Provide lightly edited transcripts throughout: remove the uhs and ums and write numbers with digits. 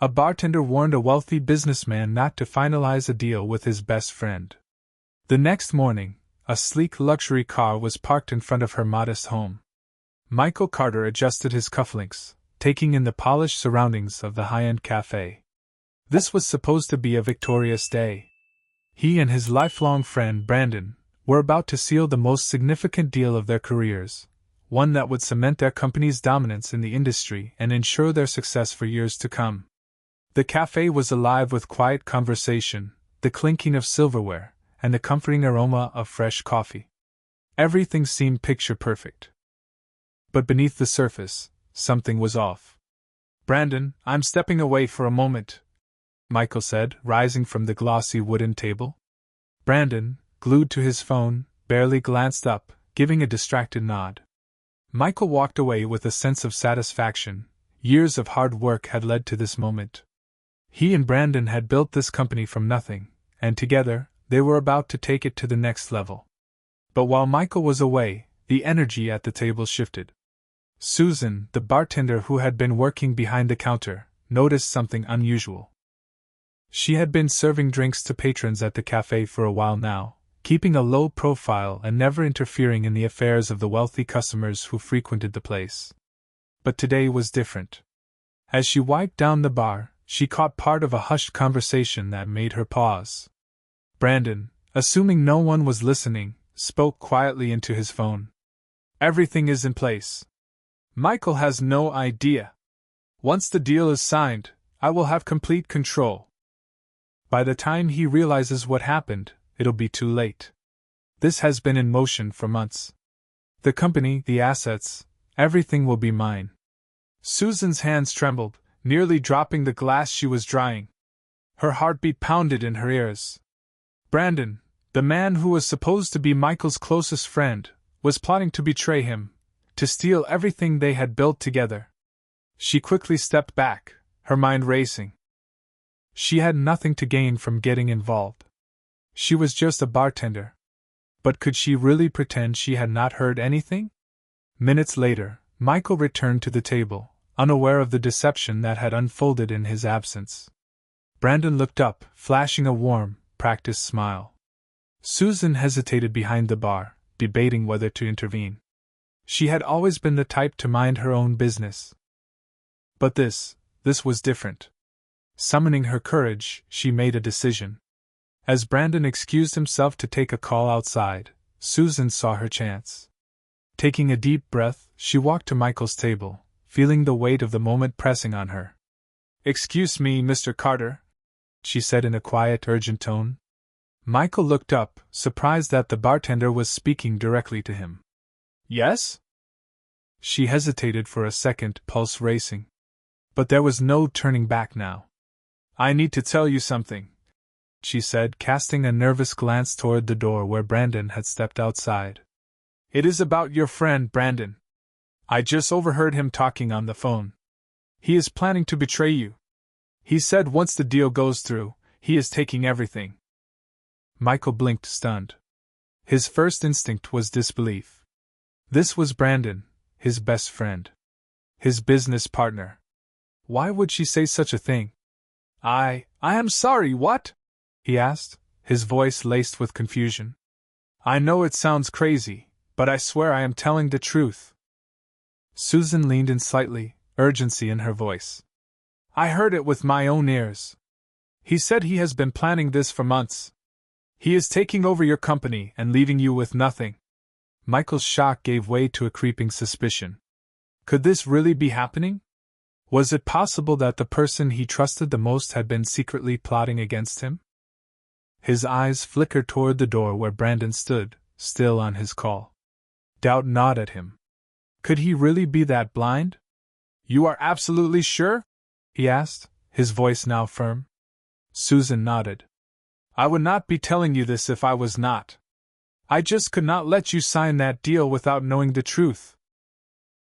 A bartender warned a wealthy businessman not to finalize a deal with his best friend. The next morning, a sleek luxury car was parked in front of her modest home. Michael Carter adjusted his cufflinks, taking in the polished surroundings of the high-end café. This was supposed to be a victorious day. He and his lifelong friend Brandon were about to seal the most significant deal of their careers, one that would cement their company's dominance in the industry and ensure their success for years to come. The café was alive with quiet conversation, the clinking of silverware, and the comforting aroma of fresh coffee. Everything seemed picture perfect. But beneath the surface, something was off. "Brandon, I'm stepping away for a moment," Michael said, rising from the glossy wooden table. Brandon, glued to his phone, barely glanced up, giving a distracted nod. Michael walked away with a sense of satisfaction. Years of hard work had led to this moment. He and Brandon had built this company from nothing, and together, they were about to take it to the next level. But while Michael was away, the energy at the table shifted. Susan, the bartender who had been working behind the counter, noticed something unusual. She had been serving drinks to patrons at the cafe for a while now, keeping a low profile and never interfering in the affairs of the wealthy customers who frequented the place. But today was different. As she wiped down the bar, she caught part of a hushed conversation that made her pause. Brandon, assuming no one was listening, spoke quietly into his phone. "Everything is in place. Michael has no idea. Once the deal is signed, I will have complete control. By the time he realizes what happened, it'll be too late. This has been in motion for months. The company, the assets, everything will be mine." Susan's hands trembled, nearly dropping the glass she was drying. Her heartbeat pounded in her ears. Brandon, the man who was supposed to be Michael's closest friend, was plotting to betray him, to steal everything they had built together. She quickly stepped back, her mind racing. She had nothing to gain from getting involved. She was just a bartender. But could she really pretend she had not heard anything? Minutes later, Michael returned to the table, unaware of the deception that had unfolded in his absence. Brandon looked up, flashing a warm, practiced smile. Susan hesitated behind the bar, debating whether to intervene. She had always been the type to mind her own business. But this was different. Summoning her courage, she made a decision. As Brandon excused himself to take a call outside, Susan saw her chance. Taking a deep breath, she walked to Michael's table, feeling the weight of the moment pressing on her. "Excuse me, Mr. Carter," she said in a quiet, urgent tone. Michael looked up, surprised that the bartender was speaking directly to him. "Yes?" She hesitated for a second, pulse racing. But there was no turning back now. "I need to tell you something," she said, casting a nervous glance toward the door where Brandon had stepped outside. "It is about your friend Brandon. I just overheard him talking on the phone. He is planning to betray you. He said once the deal goes through, he is taking everything." Michael blinked, stunned. His first instinct was disbelief. This was Brandon, his best friend. His business partner. Why would she say such a thing? I am sorry, what?" he asked, his voice laced with confusion. "I know it sounds crazy, but I swear I am telling the truth." Susan leaned in slightly, urgency in her voice. "I heard it with my own ears. He said he has been planning this for months. He is taking over your company and leaving you with nothing." Michael's shock gave way to a creeping suspicion. Could this really be happening? Was it possible that the person he trusted the most had been secretly plotting against him? His eyes flickered toward the door where Brandon stood, still on his call. Doubt gnawed at him. Could he really be that blind? "You are absolutely sure?" he asked, his voice now firm. Susan nodded. "I would not be telling you this if I was not. I just could not let you sign that deal without knowing the truth."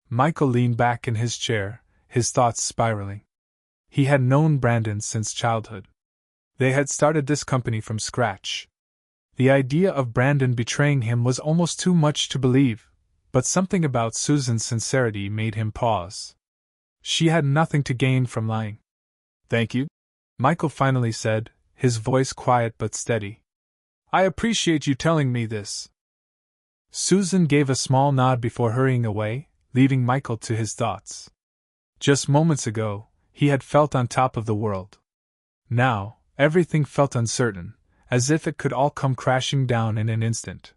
Michael leaned back in his chair, his thoughts spiraling. He had known Brandon since childhood. They had started this company from scratch. The idea of Brandon betraying him was almost too much to believe, but something about Susan's sincerity made him pause. She had nothing to gain from lying. Thank you, Michael finally said, his voice quiet but steady. I appreciate you telling me this. Susan gave a small nod before hurrying away, leaving Michael to his thoughts. Just moments ago, he had felt on top of the world. Now, everything felt uncertain, as if it could all come crashing down in an instant.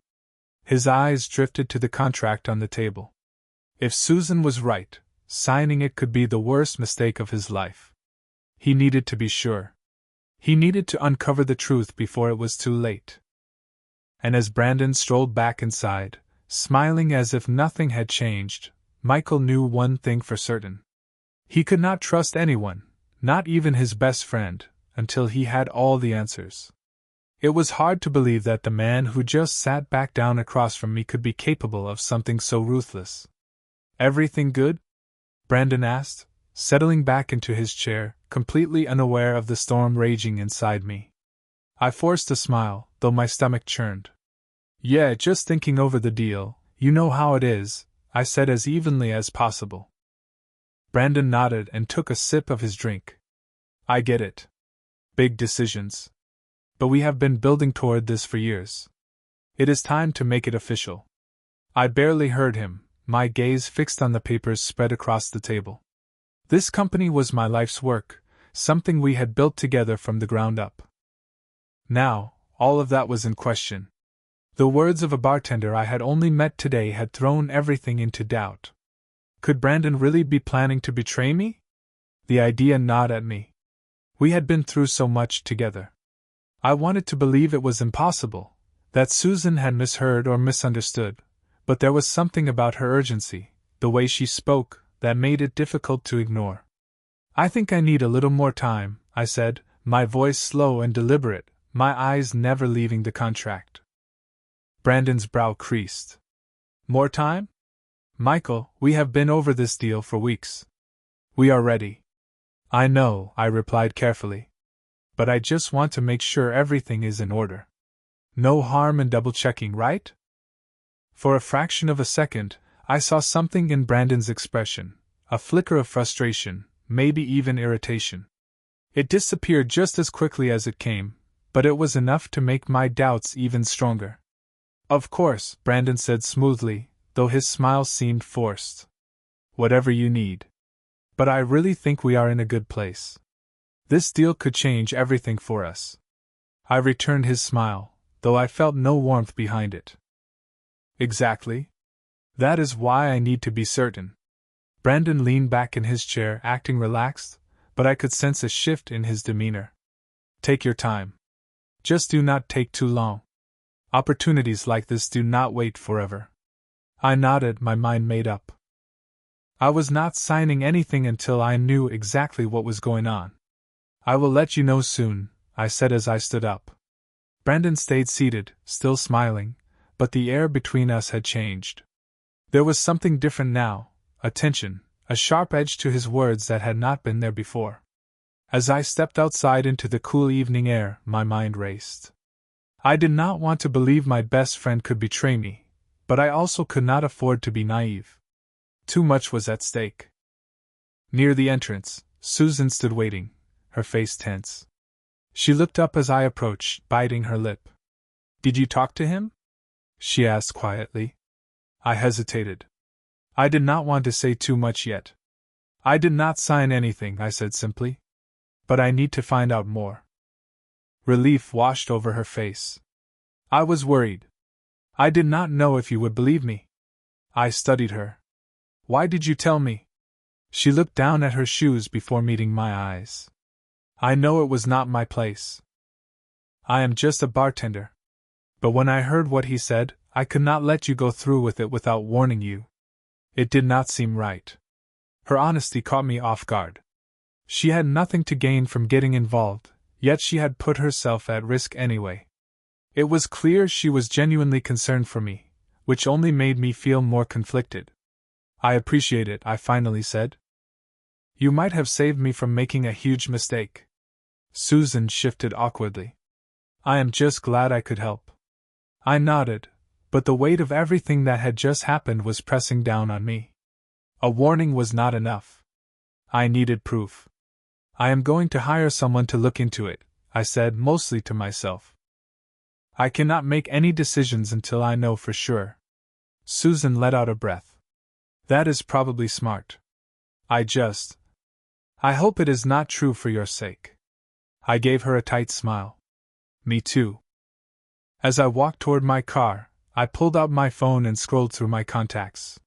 His eyes drifted to the contract on the table. If Susan was right, signing it could be the worst mistake of his life. He needed to be sure. He needed to uncover the truth before it was too late. And as Brandon strolled back inside, smiling as if nothing had changed, Michael knew one thing for certain. He could not trust anyone, not even his best friend, until he had all the answers. It was hard to believe that the man who just sat back down across from me could be capable of something so ruthless. Everything good? Brandon asked, settling back into his chair, completely unaware of the storm raging inside me. I forced a smile, though my stomach churned. Yeah, just thinking over the deal, you know how it is, I said as evenly as possible. Brandon nodded and took a sip of his drink. I get it. Big decisions. But we have been building toward this for years. It is time to make it official. I barely heard him, my gaze fixed on the papers spread across the table. This company was my life's work, something we had built together from the ground up. Now, all of that was in question. The words of a bartender I had only met today had thrown everything into doubt. Could Brandon really be planning to betray me? The idea gnawed at me. We had been through so much together. I wanted to believe it was impossible, that Susan had misheard or misunderstood, but there was something about her urgency, the way she spoke, that made it difficult to ignore. I think I need a little more time, I said, my voice slow and deliberate, my eyes never leaving the contract. Brandon's brow creased. More time? Michael, we have been over this deal for weeks. We are ready. I know, I replied carefully. But I just want to make sure everything is in order. No harm in double-checking, right? For a fraction of a second, I saw something in Brandon's expression, a flicker of frustration, maybe even irritation. It disappeared just as quickly as it came, but it was enough to make my doubts even stronger. Of course, Brandon said smoothly, though his smile seemed forced. Whatever you need. But I really think we are in a good place. This deal could change everything for us. I returned his smile, though I felt no warmth behind it. Exactly. That is why I need to be certain. Brandon leaned back in his chair, acting relaxed, but I could sense a shift in his demeanor. Take your time. Just do not take too long. Opportunities like this do not wait forever. I nodded, my mind made up. I was not signing anything until I knew exactly what was going on. I will let you know soon, I said as I stood up. Brandon stayed seated, still smiling, but the air between us had changed. There was something different now, a tension, a sharp edge to his words that had not been there before. As I stepped outside into the cool evening air, my mind raced. I did not want to believe my best friend could betray me, but I also could not afford to be naive. Too much was at stake. Near the entrance, Susan stood waiting, her face tense. She looked up as I approached, biting her lip. Did you talk to him? She asked quietly. I hesitated. I did not want to say too much yet. I did not sign anything, I said simply. But I need to find out more. Relief washed over her face. I was worried. I did not know if you would believe me. I studied her. Why did you tell me? She looked down at her shoes before meeting my eyes. I know it was not my place. I am just a bartender. But when I heard what he said, I could not let you go through with it without warning you. It did not seem right. Her honesty caught me off guard. She had nothing to gain from getting involved, yet she had put herself at risk anyway. It was clear she was genuinely concerned for me, which only made me feel more conflicted. I appreciate it, I finally said. You might have saved me from making a huge mistake. Susan shifted awkwardly. I am just glad I could help. I nodded, but the weight of everything that had just happened was pressing down on me. A warning was not enough. I needed proof. I am going to hire someone to look into it, I said, mostly to myself. I cannot make any decisions until I know for sure. Susan let out a breath. That is probably smart. I hope it is not true for your sake. I gave her a tight smile. Me too. As I walked toward my car, I pulled out my phone and scrolled through my contacts.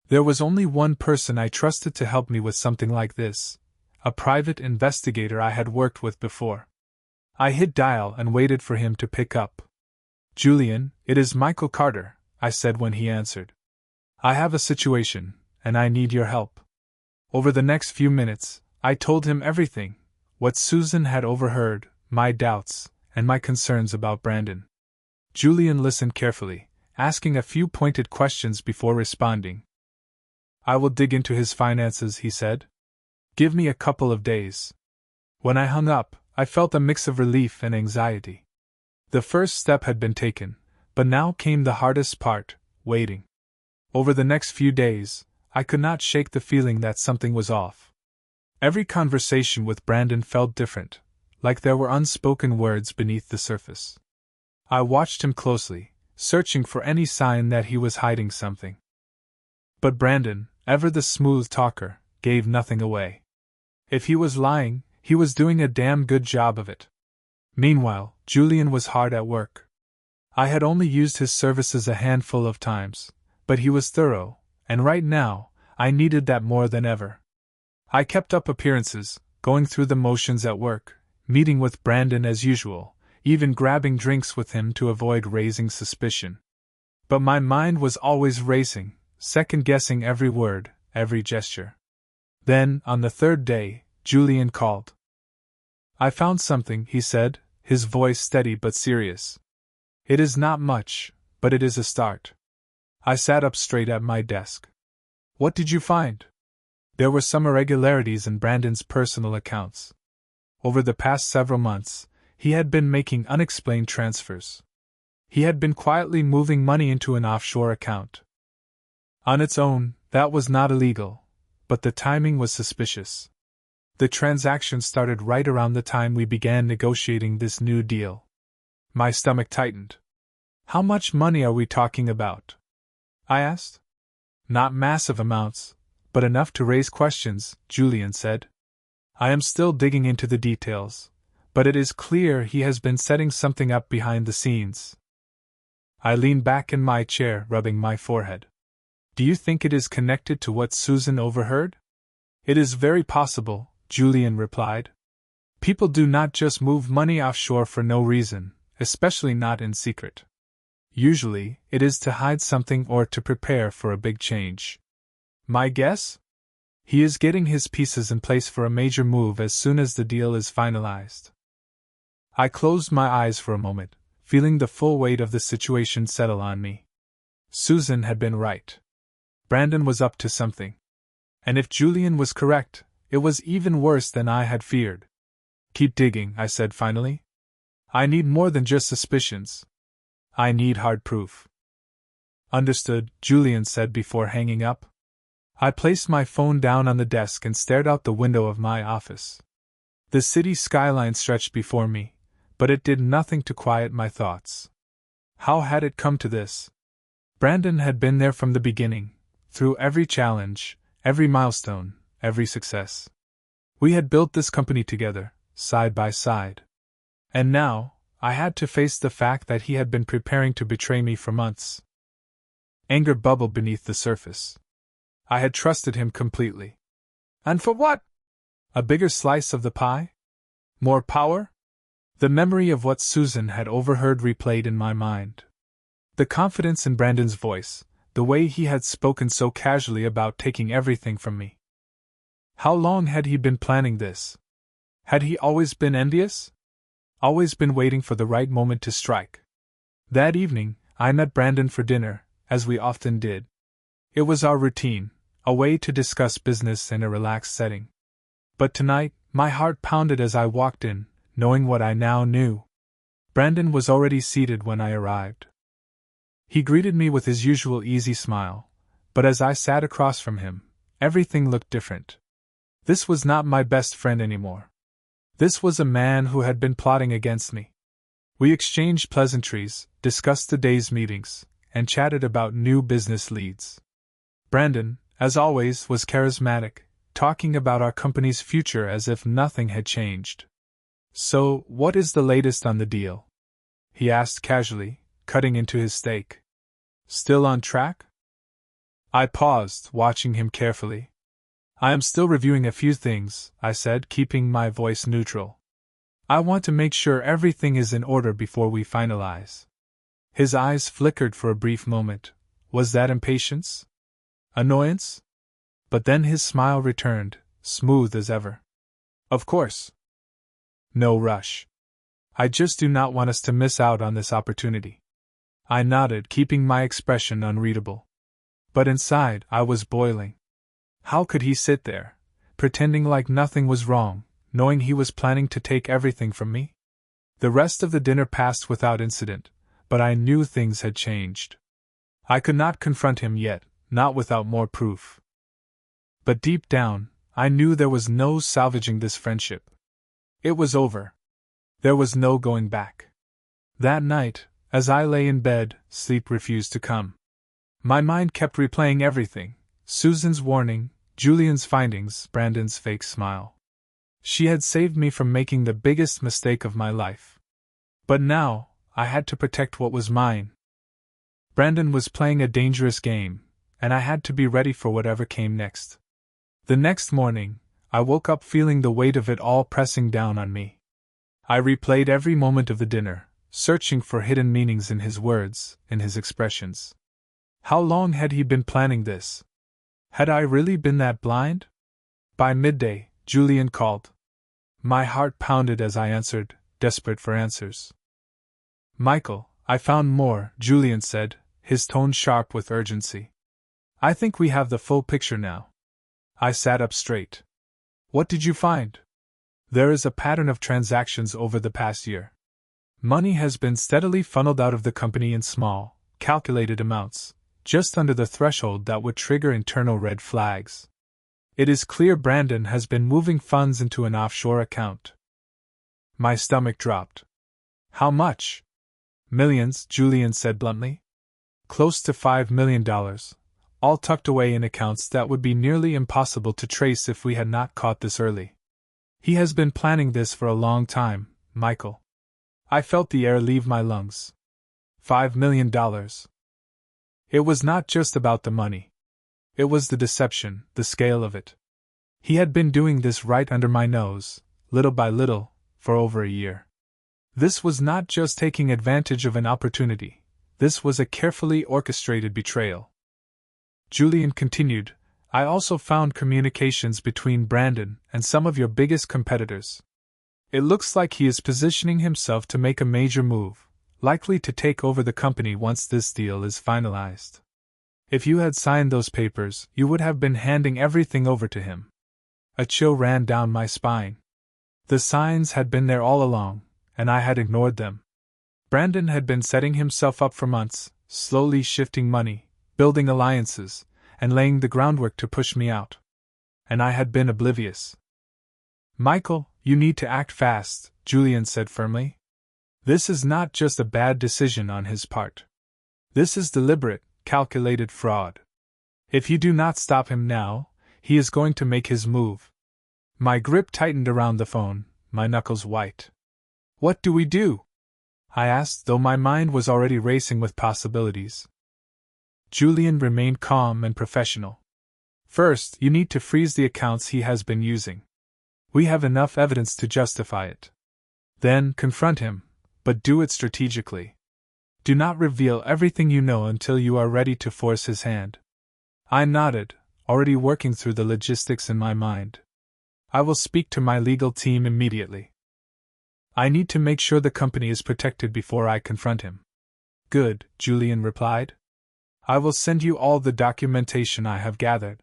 There was only one person I trusted to help me with something like this, a private investigator I had worked with before. I hit dial and waited for him to pick up. Julian, it is Michael Carter, I said when he answered. I have a situation, and I need your help. Over the next few minutes, I told him everything, what Susan had overheard, my doubts, and my concerns about Brandon. Julian listened carefully, asking a few pointed questions before responding. I will dig into his finances, he said. Give me a couple of days. When I hung up, I felt a mix of relief and anxiety. The first step had been taken, but now came the hardest part, waiting. Over the next few days, I could not shake the feeling that something was off. Every conversation with Brandon felt different, like there were unspoken words beneath the surface. I watched him closely, searching for any sign that he was hiding something. But Brandon, ever the smooth talker, gave nothing away. If he was lying, he was doing a damn good job of it. Meanwhile, Julian was hard at work. I had only used his services a handful of times, but he was thorough, and right now, I needed that more than ever. I kept up appearances, going through the motions at work, meeting with Brandon as usual, even grabbing drinks with him to avoid raising suspicion. But my mind was always racing, second-guessing every word, every gesture. Then, on the third day, Julian called. I found something, he said, his voice steady but serious. It is not much, but it is a start. I sat up straight at my desk. What did you find? There were some irregularities in Brandon's personal accounts. Over the past several months, he had been making unexplained transfers. He had been quietly moving money into an offshore account. On its own, that was not illegal, but the timing was suspicious. The transaction started right around the time we began negotiating this new deal. My stomach tightened. How much money are we talking about? I asked. Not massive amounts, but enough to raise questions, Julian said. I am still digging into the details, but it is clear he has been setting something up behind the scenes. I leaned back in my chair, rubbing my forehead. Do you think it is connected to what Susan overheard? It is very possible, Julian replied. People do not just move money offshore for no reason, especially not in secret. Usually, it is to hide something or to prepare for a big change. My guess? He is getting his pieces in place for a major move as soon as the deal is finalized. I closed my eyes for a moment, feeling the full weight of the situation settle on me. Susan had been right. Brandon was up to something. And if Julian was correct, it was even worse than I had feared. Keep digging, I said finally. I need more than just suspicions. I need hard proof. Understood, Julian said before hanging up. I placed my phone down on the desk and stared out the window of my office. The city skyline stretched before me, but it did nothing to quiet my thoughts. How had it come to this? Brandon had been there from the beginning, through every challenge, every milestone, every success. We had built this company together, side by side. And now, I had to face the fact that he had been preparing to betray me for months. Anger bubbled beneath the surface. I had trusted him completely. And for what? A bigger slice of the pie? More power? The memory of what Susan had overheard replayed in my mind. The confidence in Brandon's voice, the way he had spoken so casually about taking everything from me. How long had he been planning this? Had he always been envious? Always been waiting for the right moment to strike? That evening, I met Brandon for dinner, as we often did. It was our routine, a way to discuss business in a relaxed setting. But tonight, my heart pounded as I walked in, knowing what I now knew. Brandon was already seated when I arrived. He greeted me with his usual easy smile, but as I sat across from him, everything looked different. This was not my best friend anymore. This was a man who had been plotting against me. We exchanged pleasantries, discussed the day's meetings, and chatted about new business leads. Brandon, as always, was charismatic, talking about our company's future as if nothing had changed. "So, what is the latest on the deal?" he asked casually, cutting into his steak. "Still on track?" I paused, watching him carefully. "I am still reviewing a few things," I said, keeping my voice neutral. "I want to make sure everything is in order before we finalize." His eyes flickered for a brief moment. Was that impatience? Annoyance? But then his smile returned, smooth as ever. "Of course. No rush. I just do not want us to miss out on this opportunity." I nodded, keeping my expression unreadable. But inside, I was boiling. How could he sit there, pretending like nothing was wrong, knowing he was planning to take everything from me? The rest of the dinner passed without incident, but I knew things had changed. I could not confront him yet, not without more proof. But deep down, I knew there was no salvaging this friendship. It was over. There was no going back. That night, as I lay in bed, sleep refused to come. My mind kept replaying everything: Susan's warning, Julian's findings, Brandon's fake smile. She had saved me from making the biggest mistake of my life. But now, I had to protect what was mine. Brandon was playing a dangerous game, and I had to be ready for whatever came next. The next morning, I woke up feeling the weight of it all pressing down on me. I replayed every moment of the dinner, searching for hidden meanings in his words, in his expressions. How long had he been planning this? Had I really been that blind? By midday, Julian called. My heart pounded as I answered, desperate for answers. "Michael, I found more," Julian said, his tone sharp with urgency. "I think we have the full picture now." I sat up straight. "What did you find?" "There is a pattern of transactions over the past year. Money has been steadily funneled out of the company in small, calculated amounts, just under the threshold that would trigger internal red flags. It is clear Brandon has been moving funds into an offshore account." My stomach dropped. "How much?" "Millions," Julian said bluntly. "Close to $5 million, all tucked away in accounts that would be nearly impossible to trace if we had not caught this early. He has been planning this for a long time, Michael." I felt the air leave my lungs. $5 million. It was not just about the money. It was the deception, the scale of it. He had been doing this right under my nose, little by little, for over a year. This was not just taking advantage of an opportunity. This was a carefully orchestrated betrayal. Julian continued, "I also found communications between Brandon and some of your biggest competitors. It looks like he is positioning himself to make a major move, likely to take over the company once this deal is finalized. If you had signed those papers, you would have been handing everything over to him." A chill ran down my spine. The signs had been there all along, and I had ignored them. Brandon had been setting himself up for months, slowly shifting money, building alliances, and laying the groundwork to push me out. And I had been oblivious. "Michael, you need to act fast," Julian said firmly. "This is not just a bad decision on his part. This is deliberate, calculated fraud. If you do not stop him now, he is going to make his move." My grip tightened around the phone, my knuckles white. "What do we do?" I asked, though my mind was already racing with possibilities. Julian remained calm and professional. "First, you need to freeze the accounts he has been using. We have enough evidence to justify it. Then, confront him, but do it strategically. Do not reveal everything you know until you are ready to force his hand." I nodded, already working through the logistics in my mind. "I will speak to my legal team immediately. I need to make sure the company is protected before I confront him." "Good," Julian replied. "I will send you all the documentation I have gathered.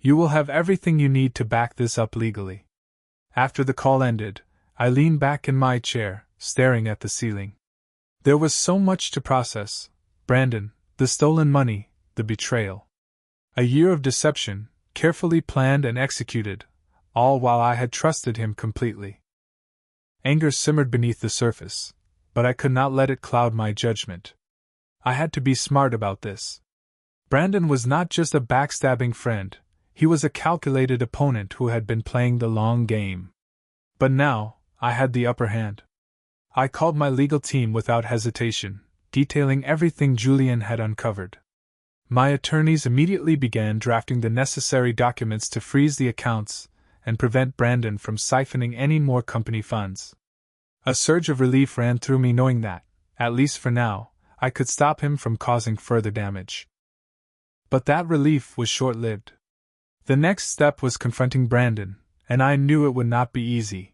You will have everything you need to back this up legally." After the call ended, I leaned back in my chair, staring at the ceiling. There was so much to process: Brandon, the stolen money, the betrayal. A year of deception, carefully planned and executed, all while I had trusted him completely. Anger simmered beneath the surface, but I could not let it cloud my judgment. I had to be smart about this. Brandon was not just a backstabbing friend, he was a calculated opponent who had been playing the long game. But now, I had the upper hand. I called my legal team without hesitation, detailing everything Julian had uncovered. My attorneys immediately began drafting the necessary documents to freeze the accounts and prevent Brandon from siphoning any more company funds. A surge of relief ran through me knowing that, at least for now, I could stop him from causing further damage. But that relief was short-lived. The next step was confronting Brandon, and I knew it would not be easy.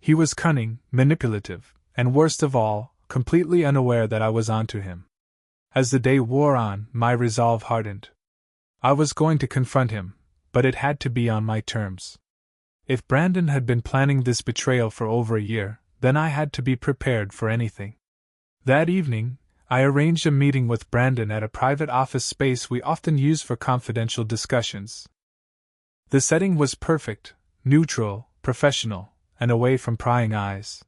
He was cunning, manipulative, and worst of all, completely unaware that I was onto him. As the day wore on, my resolve hardened. I was going to confront him, but it had to be on my terms. If Brandon had been planning this betrayal for over a year, then I had to be prepared for anything. That evening, I arranged a meeting with Brandon at a private office space we often use for confidential discussions. The setting was perfect, neutral, professional, and away from prying eyes.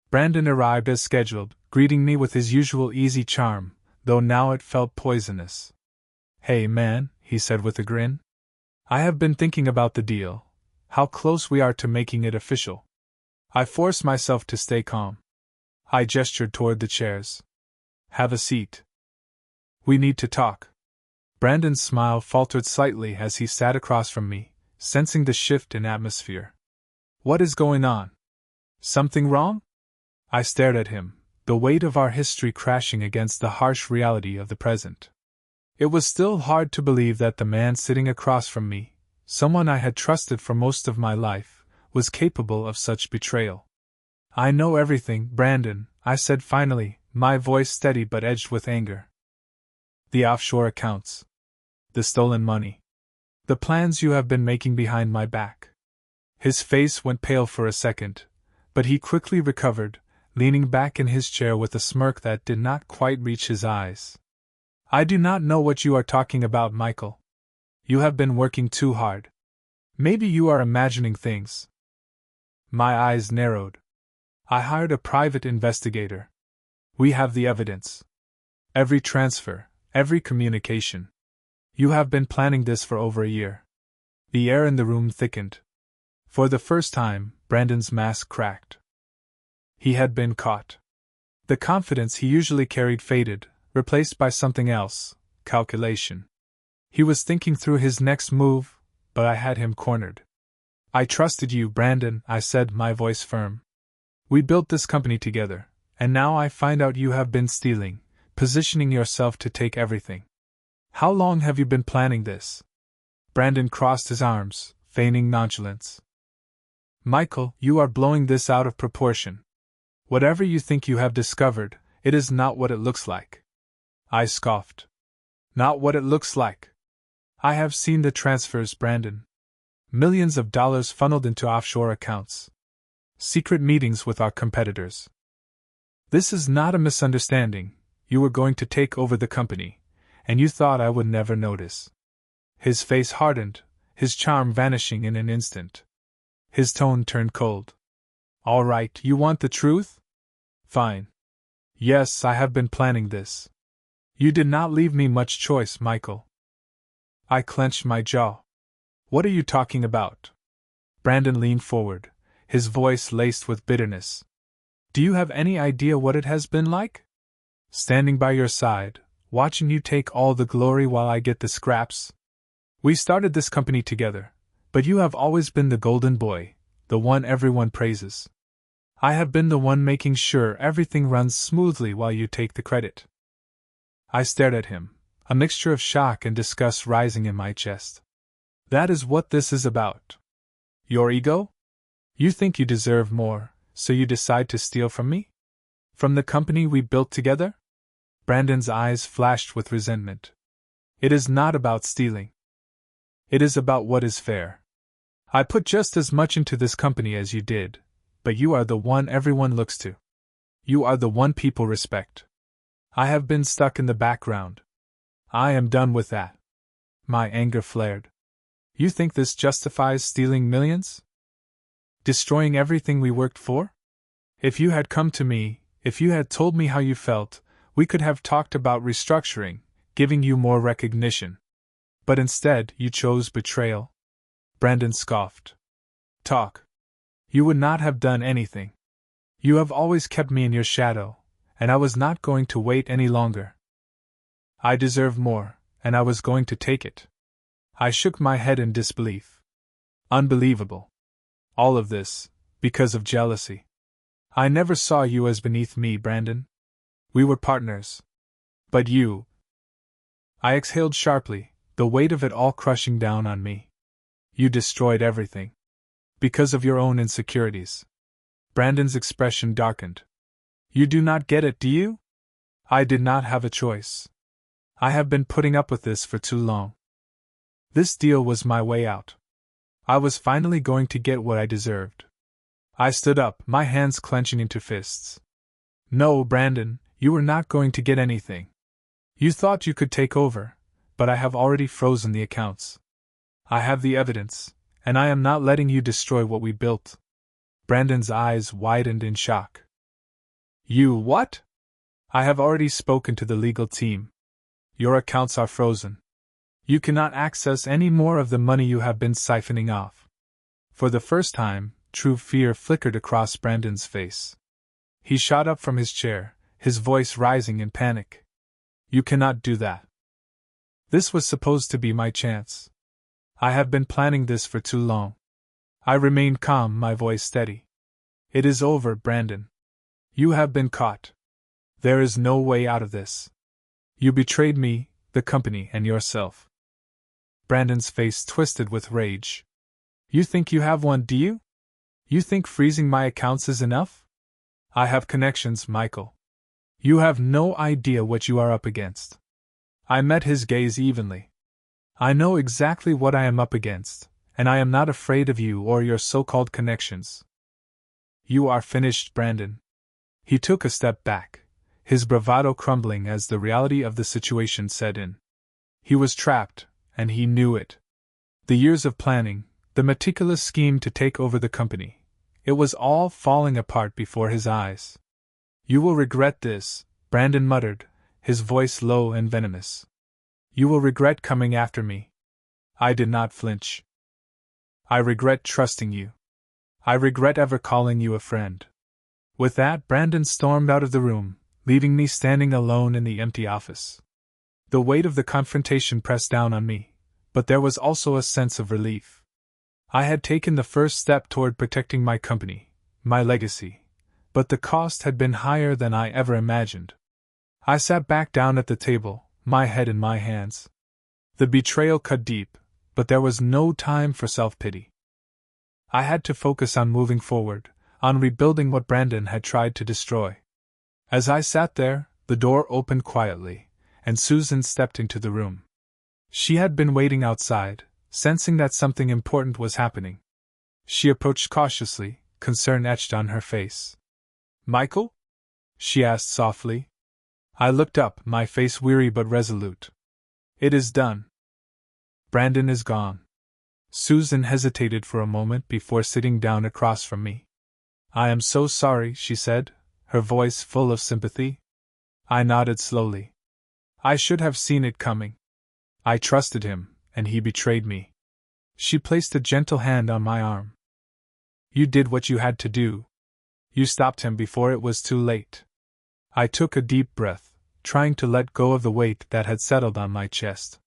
Brandon arrived as scheduled, greeting me with his usual easy charm, though now it felt poisonous. "Hey man," he said with a grin. "I have been thinking about the deal, how close we are to making it official." I forced myself to stay calm. I gestured toward the chairs. "Have a seat. We need to talk." Brandon's smile faltered slightly as he sat across from me, sensing the shift in atmosphere. "What is going on? Something wrong?" I stared at him, the weight of our history crashing against the harsh reality of the present. It was still hard to believe that the man sitting across from me, someone I had trusted for most of my life, was capable of such betrayal. "I know everything, Brandon," I said finally, my voice steady but edged with anger. "The offshore accounts. The stolen money. The plans you have been making behind my back." His face went pale for a second, but he quickly recovered, leaning back in his chair with a smirk that did not quite reach his eyes. "I do not know what you are talking about, Michael. You have been working too hard. Maybe you are imagining things." My eyes narrowed. "I hired a private investigator. We have the evidence. Every transfer, every communication. You have been planning this for over a year." The air in the room thickened. For the first time, Brandon's mask cracked. He had been caught. The confidence he usually carried faded, replaced by something else, calculation. He was thinking through his next move, but I had him cornered. "I trusted you, Brandon," I said, my voice firm. "We built this company together, and now I find out you have been stealing, positioning yourself to take everything. How long have you been planning this?" Brandon crossed his arms, feigning nonchalance. "Michael, you are blowing this out of proportion. Whatever you think you have discovered, it is not what it looks like." I scoffed. "Not what it looks like? I have seen the transfers, Brandon. Millions of dollars funneled into offshore accounts. Secret meetings with our competitors. This is not a misunderstanding. You were going to take over the company, and you thought I would never notice." His face hardened, his charm vanishing in an instant. His tone turned cold. "All right, you want the truth? Fine. Yes, I have been planning this. You did not leave me much choice, Michael." I clenched my jaw. "What are you talking about?" Brandon leaned forward, his voice laced with bitterness. "Do you have any idea what it has been like? Standing by your side, watching you take all the glory while I get the scraps? We started this company together, but you have always been the golden boy, the one everyone praises. I have been the one making sure everything runs smoothly while you take the credit." I stared at him, a mixture of shock and disgust rising in my chest. "That is what this is about? Your ego? You think you deserve more, so you decide to steal from me? From the company we built together?" Brandon's eyes flashed with resentment. "It is not about stealing. It is about what is fair. I put just as much into this company as you did, but you are the one everyone looks to. You are the one people respect. I have been stuck in the background. I am done with that." My anger flared. "You think this justifies stealing millions? Destroying everything we worked for? If you had come to me, if you had told me how you felt, we could have talked about restructuring, giving you more recognition. But instead, you chose betrayal. Brandon scoffed. Talk. You would not have done anything. You have always kept me in your shadow, and I was not going to wait any longer. I deserved more, and I was going to take it. I shook my head in disbelief. Unbelievable. All of this, because of jealousy. I never saw you as beneath me, Brandon. We were partners. But you. I exhaled sharply, the weight of it all crushing down on me. You destroyed everything. Because of your own insecurities. Brandon's expression darkened. You do not get it, do you? I did not have a choice. I have been putting up with this for too long. This deal was my way out. I was finally going to get what I deserved. I stood up, my hands clenching into fists. No, Brandon, you were not going to get anything. You thought you could take over, but I have already frozen the accounts. I have the evidence, and I am not letting you destroy what we built. Brandon's eyes widened in shock. You what? I have already spoken to the legal team. Your accounts are frozen. You cannot access any more of the money you have been siphoning off. For the first time, true fear flickered across Brandon's face. He shot up from his chair, his voice rising in panic. You cannot do that. This was supposed to be my chance. I have been planning this for too long. I remained calm, my voice steady. It is over, Brandon. You have been caught. There is no way out of this. You betrayed me, the company, and yourself. Brandon's face twisted with rage. You think you have one, do you? You think freezing my accounts is enough? I have connections, Michael. You have no idea what you are up against. I met his gaze evenly. I know exactly what I am up against, and I am not afraid of you or your so-called connections. You are finished, Brandon. He took a step back, his bravado crumbling as the reality of the situation set in. He was trapped, and he knew it. The years of planning, the meticulous scheme to take over the company, it was all falling apart before his eyes. You will regret this, Brandon muttered, his voice low and venomous. You will regret coming after me. I did not flinch. I regret trusting you. I regret ever calling you a friend. With that, Brandon stormed out of the room, leaving me standing alone in the empty office. The weight of the confrontation pressed down on me, but there was also a sense of relief. I had taken the first step toward protecting my company, my legacy, but the cost had been higher than I ever imagined. I sat back down at the table, my head in my hands. The betrayal cut deep, but there was no time for self-pity. I had to focus on moving forward, on rebuilding what Brandon had tried to destroy. As I sat there, the door opened quietly, and Susan stepped into the room. She had been waiting outside, sensing that something important was happening. She approached cautiously, concern etched on her face. Michael? She asked softly. I looked up, my face weary but resolute. It is done. Brandon is gone. Susan hesitated for a moment before sitting down across from me. I am so sorry, she said, her voice full of sympathy. I nodded slowly. I should have seen it coming. I trusted him, and he betrayed me. She placed a gentle hand on my arm. You did what you had to do. You stopped him before it was too late. I took a deep breath, trying to let go of the weight that had settled on my chest.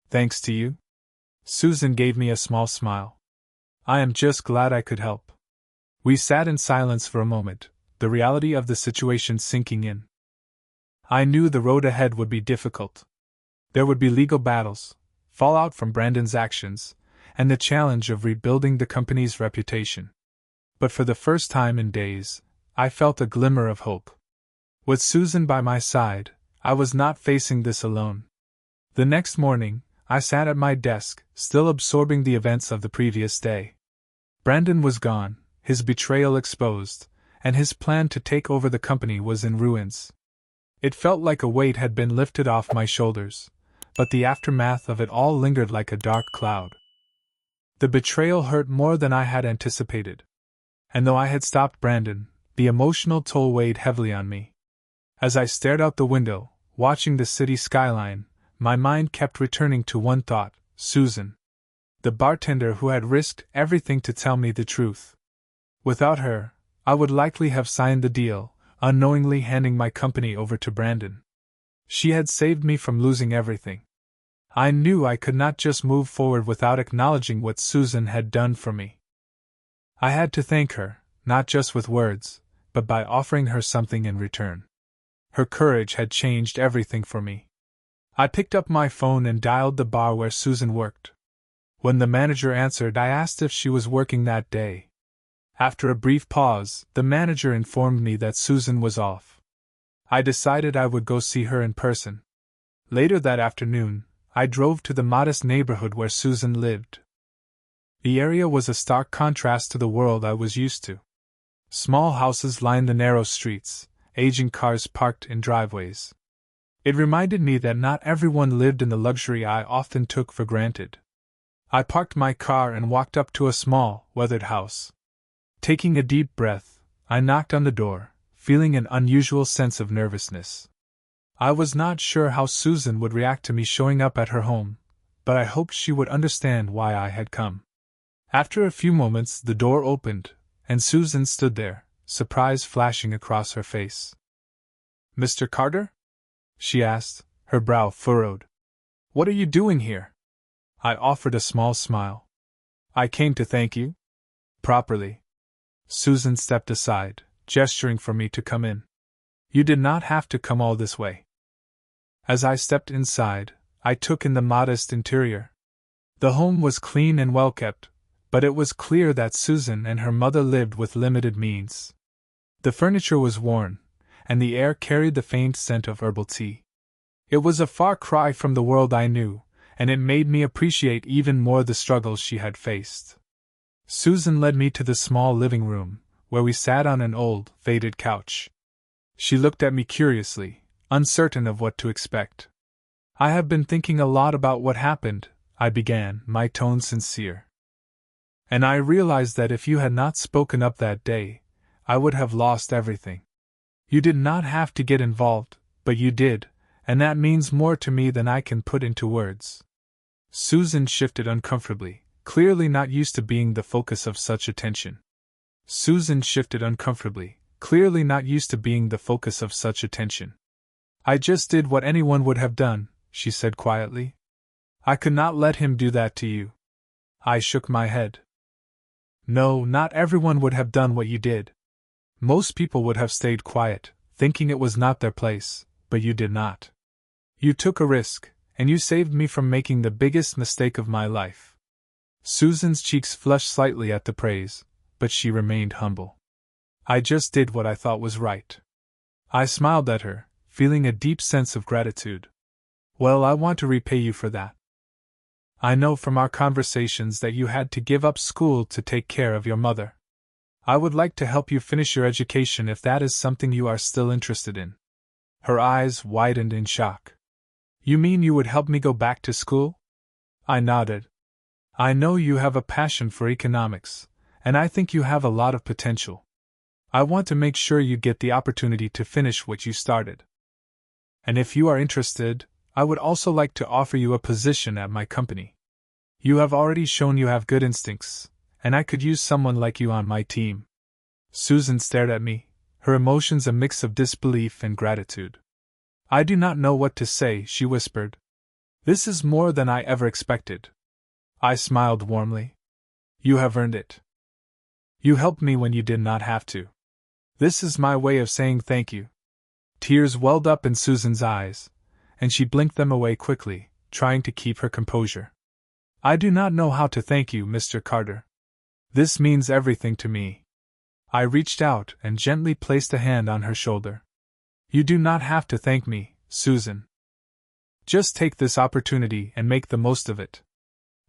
Thanks to you? Susan gave me a small smile. I am just glad I could help. We sat in silence for a moment, the reality of the situation sinking in. I knew the road ahead would be difficult. There would be legal battles, fallout from Brandon's actions, and the challenge of rebuilding the company's reputation. But for the first time in days, I felt a glimmer of hope. With Susan by my side, I was not facing this alone. The next morning, I sat at my desk, still absorbing the events of the previous day. Brandon was gone, his betrayal exposed, and his plan to take over the company was in ruins. It felt like a weight had been lifted off my shoulders, but the aftermath of it all lingered like a dark cloud. The betrayal hurt more than I had anticipated. And though I had stopped Brandon, the emotional toll weighed heavily on me. As I stared out the window, watching the city skyline, my mind kept returning to one thought: Susan. The bartender who had risked everything to tell me the truth. Without her, I would likely have signed the deal, unknowingly handing my company over to Brandon. She had saved me from losing everything. I knew I could not just move forward without acknowledging what Susan had done for me. I had to thank her, not just with words, but by offering her something in return. Her courage had changed everything for me. I picked up my phone and dialed the bar where Susan worked. When the manager answered, I asked if she was working that day. After a brief pause, the manager informed me that Susan was off. I decided I would go see her in person. Later that afternoon, I drove to the modest neighborhood where Susan lived. The area was a stark contrast to the world I was used to. Small houses lined the narrow streets, aging cars parked in driveways. It reminded me that not everyone lived in the luxury I often took for granted. I parked my car and walked up to a small, weathered house. Taking a deep breath, I knocked on the door, feeling an unusual sense of nervousness. I was not sure how Susan would react to me showing up at her home, but I hoped she would understand why I had come. After a few moments, the door opened, and Susan stood there, surprise flashing across her face. "Mr. Carter?" she asked, her brow furrowed. "What are you doing here?" I offered a small smile. "I came to thank you." "Properly." Susan stepped aside, gesturing for me to come in. "You did not have to come all this way." As I stepped inside, I took in the modest interior. The home was clean and well kept, but it was clear that Susan and her mother lived with limited means. The furniture was worn, and the air carried the faint scent of herbal tea. It was a far cry from the world I knew, and it made me appreciate even more the struggles she had faced. Susan led me to the small living room, where we sat on an old, faded couch. She looked at me curiously, uncertain of what to expect. "I have been thinking a lot about what happened," I began, my tone sincere. "And I realized that if you had not spoken up that day, I would have lost everything. You did not have to get involved, but you did, and that means more to me than I can put into words." Susan shifted uncomfortably, clearly not used to being the focus of such attention. "I just did what anyone would have done," she said quietly. "I could not let him do that to you." I shook my head. "No, not everyone would have done what you did. Most people would have stayed quiet, thinking it was not their place, but you did not. You took a risk, and you saved me from making the biggest mistake of my life." Susan's cheeks flushed slightly at the praise, but she remained humble. "I just did what I thought was right." I smiled at her, feeling a deep sense of gratitude. "Well, I want to repay you for that. I know from our conversations that you had to give up school to take care of your mother. I would like to help you finish your education if that is something you are still interested in." Her eyes widened in shock. "You mean you would help me go back to school?" I nodded. "I know you have a passion for economics, and I think you have a lot of potential. I want to make sure you get the opportunity to finish what you started. And if you are interested, I would also like to offer you a position at my company. You have already shown you have good instincts, and I could use someone like you on my team." Susan stared at me, her emotions a mix of disbelief and gratitude. "I do not know what to say," she whispered. "This is more than I ever expected." I smiled warmly. "You have earned it. You helped me when you did not have to. This is my way of saying thank you." Tears welled up in Susan's eyes, and she blinked them away quickly, trying to keep her composure. "I do not know how to thank you, Mr. Carter. This means everything to me." I reached out and gently placed a hand on her shoulder. "You do not have to thank me, Susan. Just take this opportunity and make the most of it.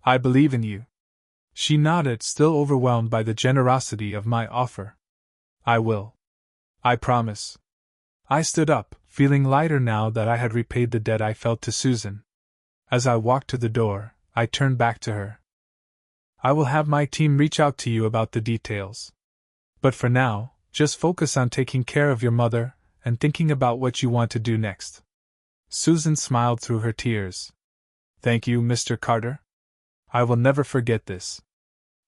I believe in you." She nodded, still overwhelmed by the generosity of my offer. "I will. I promise." I stood up, feeling lighter now that I had repaid the debt I felt to Susan. As I walked to the door, I turned back to her. "I will have my team reach out to you about the details. But for now, just focus on taking care of your mother and thinking about what you want to do next." Susan smiled through her tears. "Thank you, Mr. Carter. I will never forget this."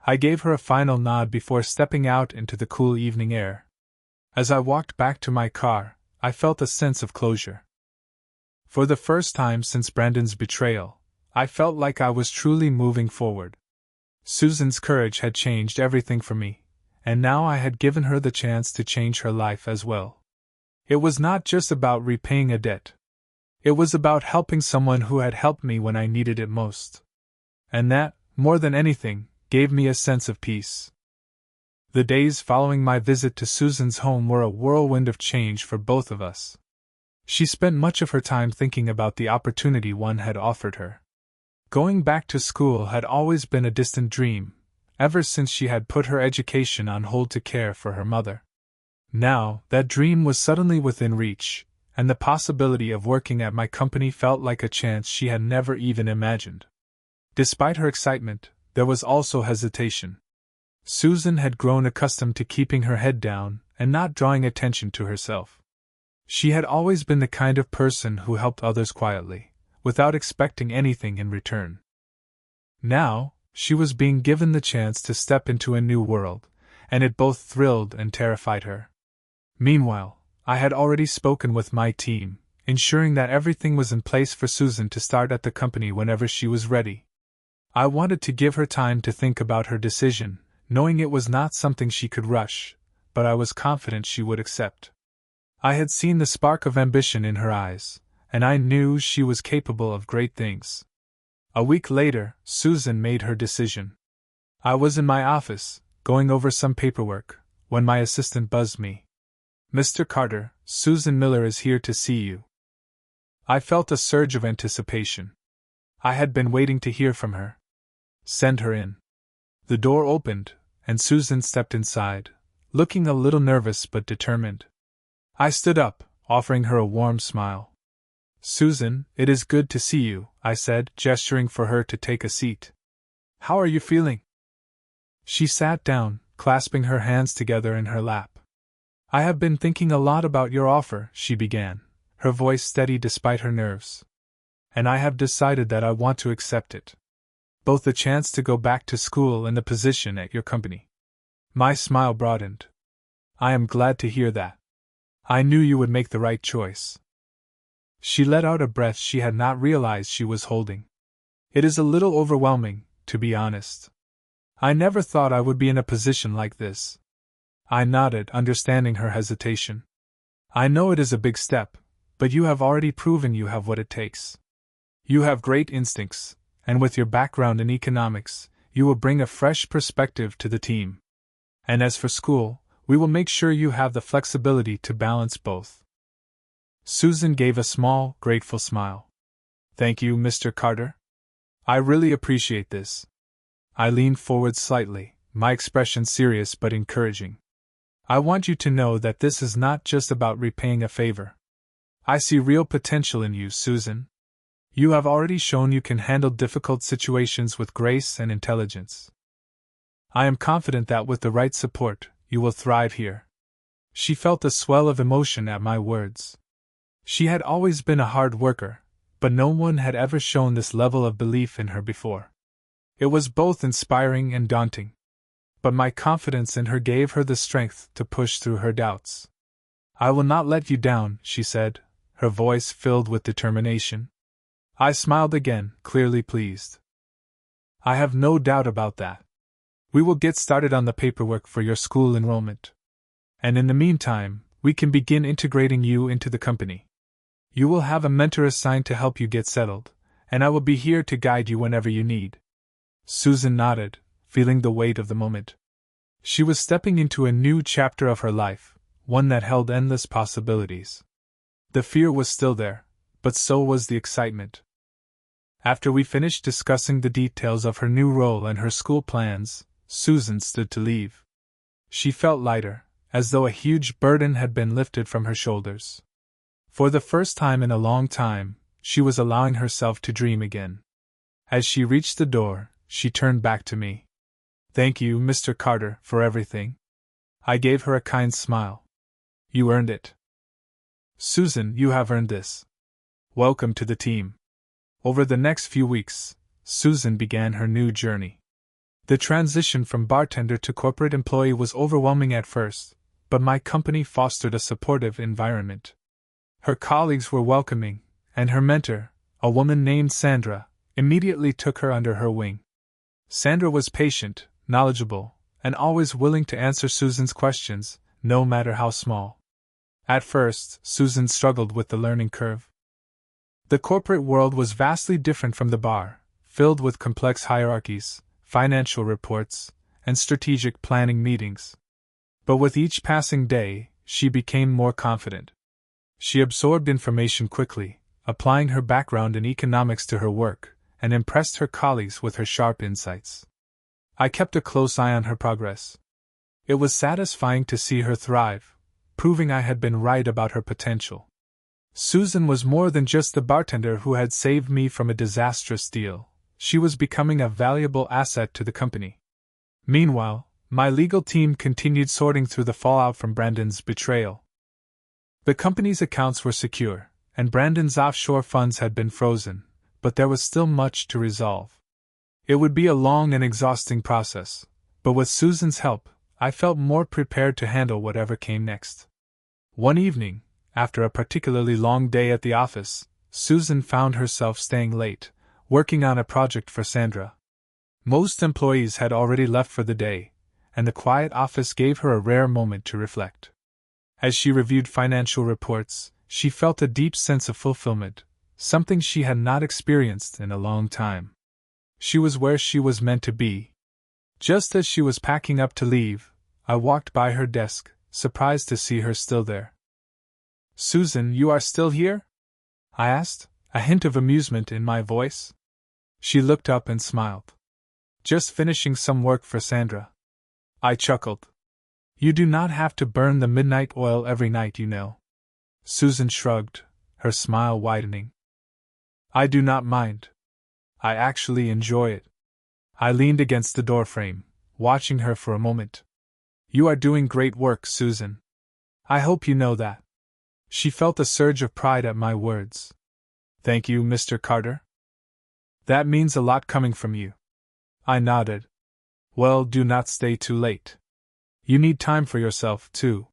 I gave her a final nod before stepping out into the cool evening air. As I walked back to my car, I felt a sense of closure. For the first time since Brandon's betrayal, I felt like I was truly moving forward. Susan's courage had changed everything for me, and now I had given her the chance to change her life as well. It was not just about repaying a debt. It was about helping someone who had helped me when I needed it most. And that, more than anything, gave me a sense of peace. The days following my visit to Susan's home were a whirlwind of change for both of us. She spent much of her time thinking about the opportunity one had offered her. Going back to school had always been a distant dream, ever since she had put her education on hold to care for her mother. Now, that dream was suddenly within reach, and the possibility of working at my company felt like a chance she had never even imagined. Despite her excitement, there was also hesitation. Susan had grown accustomed to keeping her head down and not drawing attention to herself. She had always been the kind of person who helped others quietly, without expecting anything in return. Now, she was being given the chance to step into a new world, and it both thrilled and terrified her. Meanwhile, I had already spoken with my team, ensuring that everything was in place for Susan to start at the company whenever she was ready. I wanted to give her time to think about her decision, knowing it was not something she could rush, but I was confident she would accept. I had seen the spark of ambition in her eyes, and I knew she was capable of great things. A week later, Susan made her decision. I was in my office, going over some paperwork, when my assistant buzzed me. "Mr. Carter, Susan Miller is here to see you." I felt a surge of anticipation. I had been waiting to hear from her. "Send her in." The door opened, and Susan stepped inside, looking a little nervous but determined. I stood up, offering her a warm smile. "Susan, it is good to see you," I said, gesturing for her to take a seat. "How are you feeling?" She sat down, clasping her hands together in her lap. "I have been thinking a lot about your offer," she began, her voice steady despite her nerves. "And I have decided that I want to accept it. Both the chance to go back to school and the position at your company." My smile broadened. "I am glad to hear that. I knew you would make the right choice." She let out a breath she had not realized she was holding. "It is a little overwhelming, to be honest. I never thought I would be in a position like this." I nodded, understanding her hesitation. "I know it is a big step, but you have already proven you have what it takes. You have great instincts, and with your background in economics, you will bring a fresh perspective to the team. And as for school, we will make sure you have the flexibility to balance both." Susan gave a small, grateful smile. "Thank you, Mr. Carter. I really appreciate this." I leaned forward slightly, my expression serious but encouraging. "I want you to know that this is not just about repaying a favor. I see real potential in you, Susan. You have already shown you can handle difficult situations with grace and intelligence. I am confident that with the right support, you will thrive here." She felt a swell of emotion at my words. She had always been a hard worker, but no one had ever shown this level of belief in her before. It was both inspiring and daunting. But my confidence in her gave her the strength to push through her doubts. "I will not let you down," she said, her voice filled with determination. I smiled again, clearly pleased. "I have no doubt about that. We will get started on the paperwork for your school enrollment. And in the meantime, we can begin integrating you into the company. You will have a mentor assigned to help you get settled, and I will be here to guide you whenever you need." Susan nodded, feeling the weight of the moment. She was stepping into a new chapter of her life, one that held endless possibilities. The fear was still there, but so was the excitement. After we finished discussing the details of her new role and her school plans, Susan stood to leave. She felt lighter, as though a huge burden had been lifted from her shoulders. For the first time in a long time, she was allowing herself to dream again. As she reached the door, she turned back to me. "Thank you, Mr. Carter, for everything. I gave her a kind smile. You earned it. Susan, you have earned this. Welcome to the team. Over the next few weeks, Susan began her new journey. The transition from bartender to corporate employee was overwhelming at first, but my company fostered a supportive environment. Her colleagues were welcoming, and her mentor, a woman named Sandra, immediately took her under her wing. Sandra was patient, knowledgeable, and always willing to answer Susan's questions, no matter how small. At first, Susan struggled with the learning curve. The corporate world was vastly different from the bar, filled with complex hierarchies, financial reports, and strategic planning meetings. But with each passing day, she became more confident. She absorbed information quickly, applying her background in economics to her work, and impressed her colleagues with her sharp insights. I kept a close eye on her progress. It was satisfying to see her thrive, proving I had been right about her potential. Susan was more than just the bartender who had saved me from a disastrous deal. She was becoming a valuable asset to the company. Meanwhile, my legal team continued sorting through the fallout from Brandon's betrayal. The company's accounts were secure, and Brandon's offshore funds had been frozen, but there was still much to resolve. It would be a long and exhausting process, but with Susan's help, I felt more prepared to handle whatever came next. One evening, after a particularly long day at the office, Susan found herself staying late, working on a project for Sandra. Most employees had already left for the day, and the quiet office gave her a rare moment to reflect. As she reviewed financial reports, she felt a deep sense of fulfillment, something she had not experienced in a long time. She was where she was meant to be. Just as she was packing up to leave, I walked by her desk, surprised to see her still there. Susan, you are still here? I asked, a hint of amusement in my voice. She looked up and smiled. Just finishing some work for Sandra. I chuckled. You do not have to burn the midnight oil every night, you know. Susan shrugged, her smile widening. I do not mind. I actually enjoy it. I leaned against the doorframe, watching her for a moment. You are doing great work, Susan. I hope you know that. She felt a surge of pride at my words. Thank you, Mr. Carter. That means a lot coming from you. I nodded. Well, do not stay too late. You need time for yourself, too.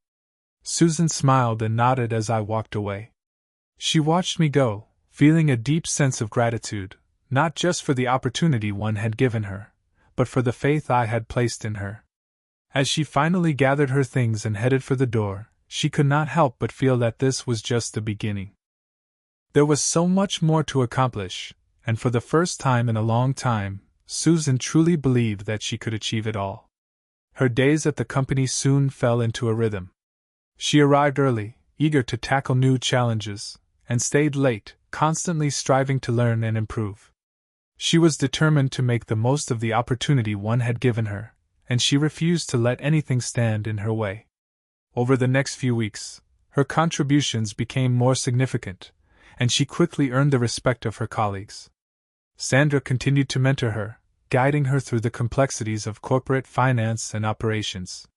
Susan smiled and nodded as I walked away. She watched me go, feeling a deep sense of gratitude, not just for the opportunity one had given her, but for the faith I had placed in her. As she finally gathered her things and headed for the door, she could not help but feel that this was just the beginning. There was so much more to accomplish, and for the first time in a long time, Susan truly believed that she could achieve it all. Her days at the company soon fell into a rhythm. She arrived early, eager to tackle new challenges, and stayed late, constantly striving to learn and improve. She was determined to make the most of the opportunity one had given her, and she refused to let anything stand in her way. Over the next few weeks, her contributions became more significant, and she quickly earned the respect of her colleagues. Sandra continued to mentor her, guiding her through the complexities of corporate finance and operations.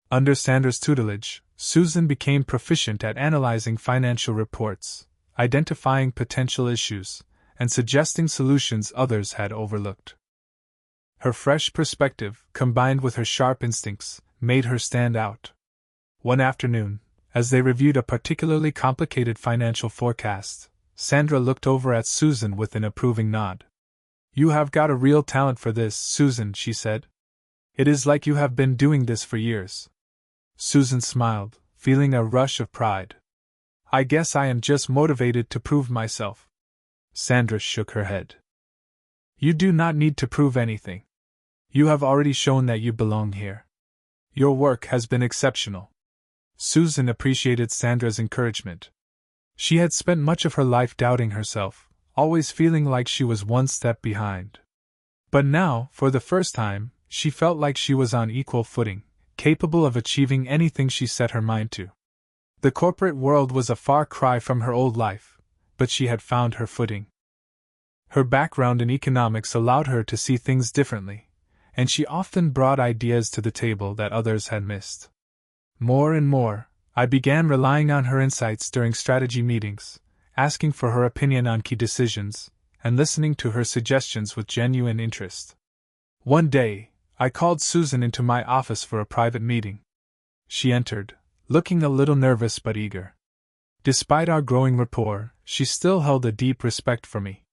Under Sandra's tutelage, Susan became proficient at analyzing financial reports, identifying potential issues, and suggesting solutions others had overlooked. Her fresh perspective, combined with her sharp instincts, made her stand out. One afternoon, as they reviewed a particularly complicated financial forecast, Sandra looked over at Susan with an approving nod. You have got a real talent for this, Susan, she said. It is like you have been doing this for years. Susan smiled, feeling a rush of pride. I guess I am just motivated to prove myself. Sandra shook her head. You do not need to prove anything. You have already shown that you belong here. Your work has been exceptional. Susan appreciated Sandra's encouragement. She had spent much of her life doubting herself, always feeling like she was one step behind. But now, for the first time, she felt like she was on equal footing, capable of achieving anything she set her mind to. The corporate world was a far cry from her old life, but she had found her footing. Her background in economics allowed her to see things differently, and she often brought ideas to the table that others had missed. More and more, I began relying on her insights during strategy meetings, asking for her opinion on key decisions, and listening to her suggestions with genuine interest. One day, I called Susan into my office for a private meeting. She entered, looking a little nervous but eager. Despite our growing rapport, she still held a deep respect for me.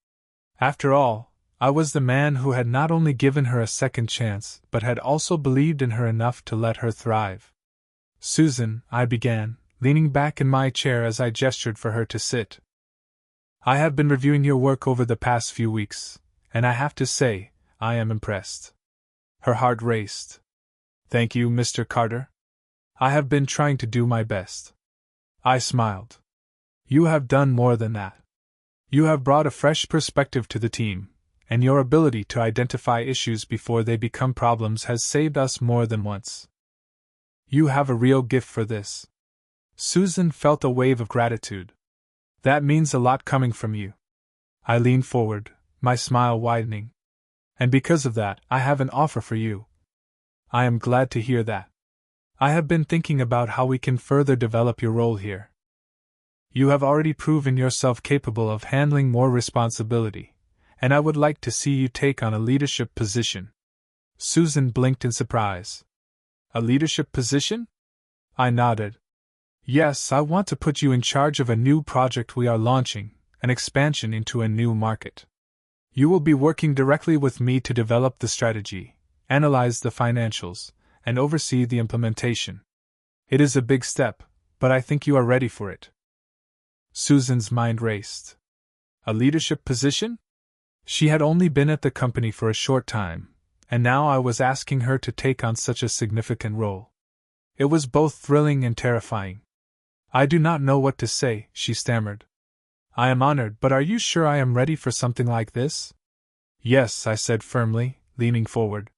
After all, I was the man who had not only given her a second chance, but had also believed in her enough to let her thrive. Susan, I began, leaning back in my chair as I gestured for her to sit. I have been reviewing your work over the past few weeks, and I have to say, I am impressed. Her heart raced. Thank you, Mr. Carter. I have been trying to do my best. I smiled. You have done more than that. You have brought a fresh perspective to the team, and your ability to identify issues before they become problems has saved us more than once. You have a real gift for this. Susan felt a wave of gratitude. That means a lot coming from you. I leaned forward, my smile widening. And because of that, I have an offer for you. I am glad to hear that. I have been thinking about how we can further develop your role here. You have already proven yourself capable of handling more responsibility, and I would like to see you take on a leadership position. Susan blinked in surprise. A leadership position? I nodded. Yes, I want to put you in charge of a new project we are launching, an expansion into a new market. You will be working directly with me to develop the strategy, analyze the financials, and oversee the implementation. It is a big step, but I think you are ready for it. Susan's mind raced. A leadership position? She had only been at the company for a short time, and now I was asking her to take on such a significant role. It was both thrilling and terrifying. I do not know what to say, she stammered. I am honored, but are you sure I am ready for something like this? Yes, I said firmly, leaning forward.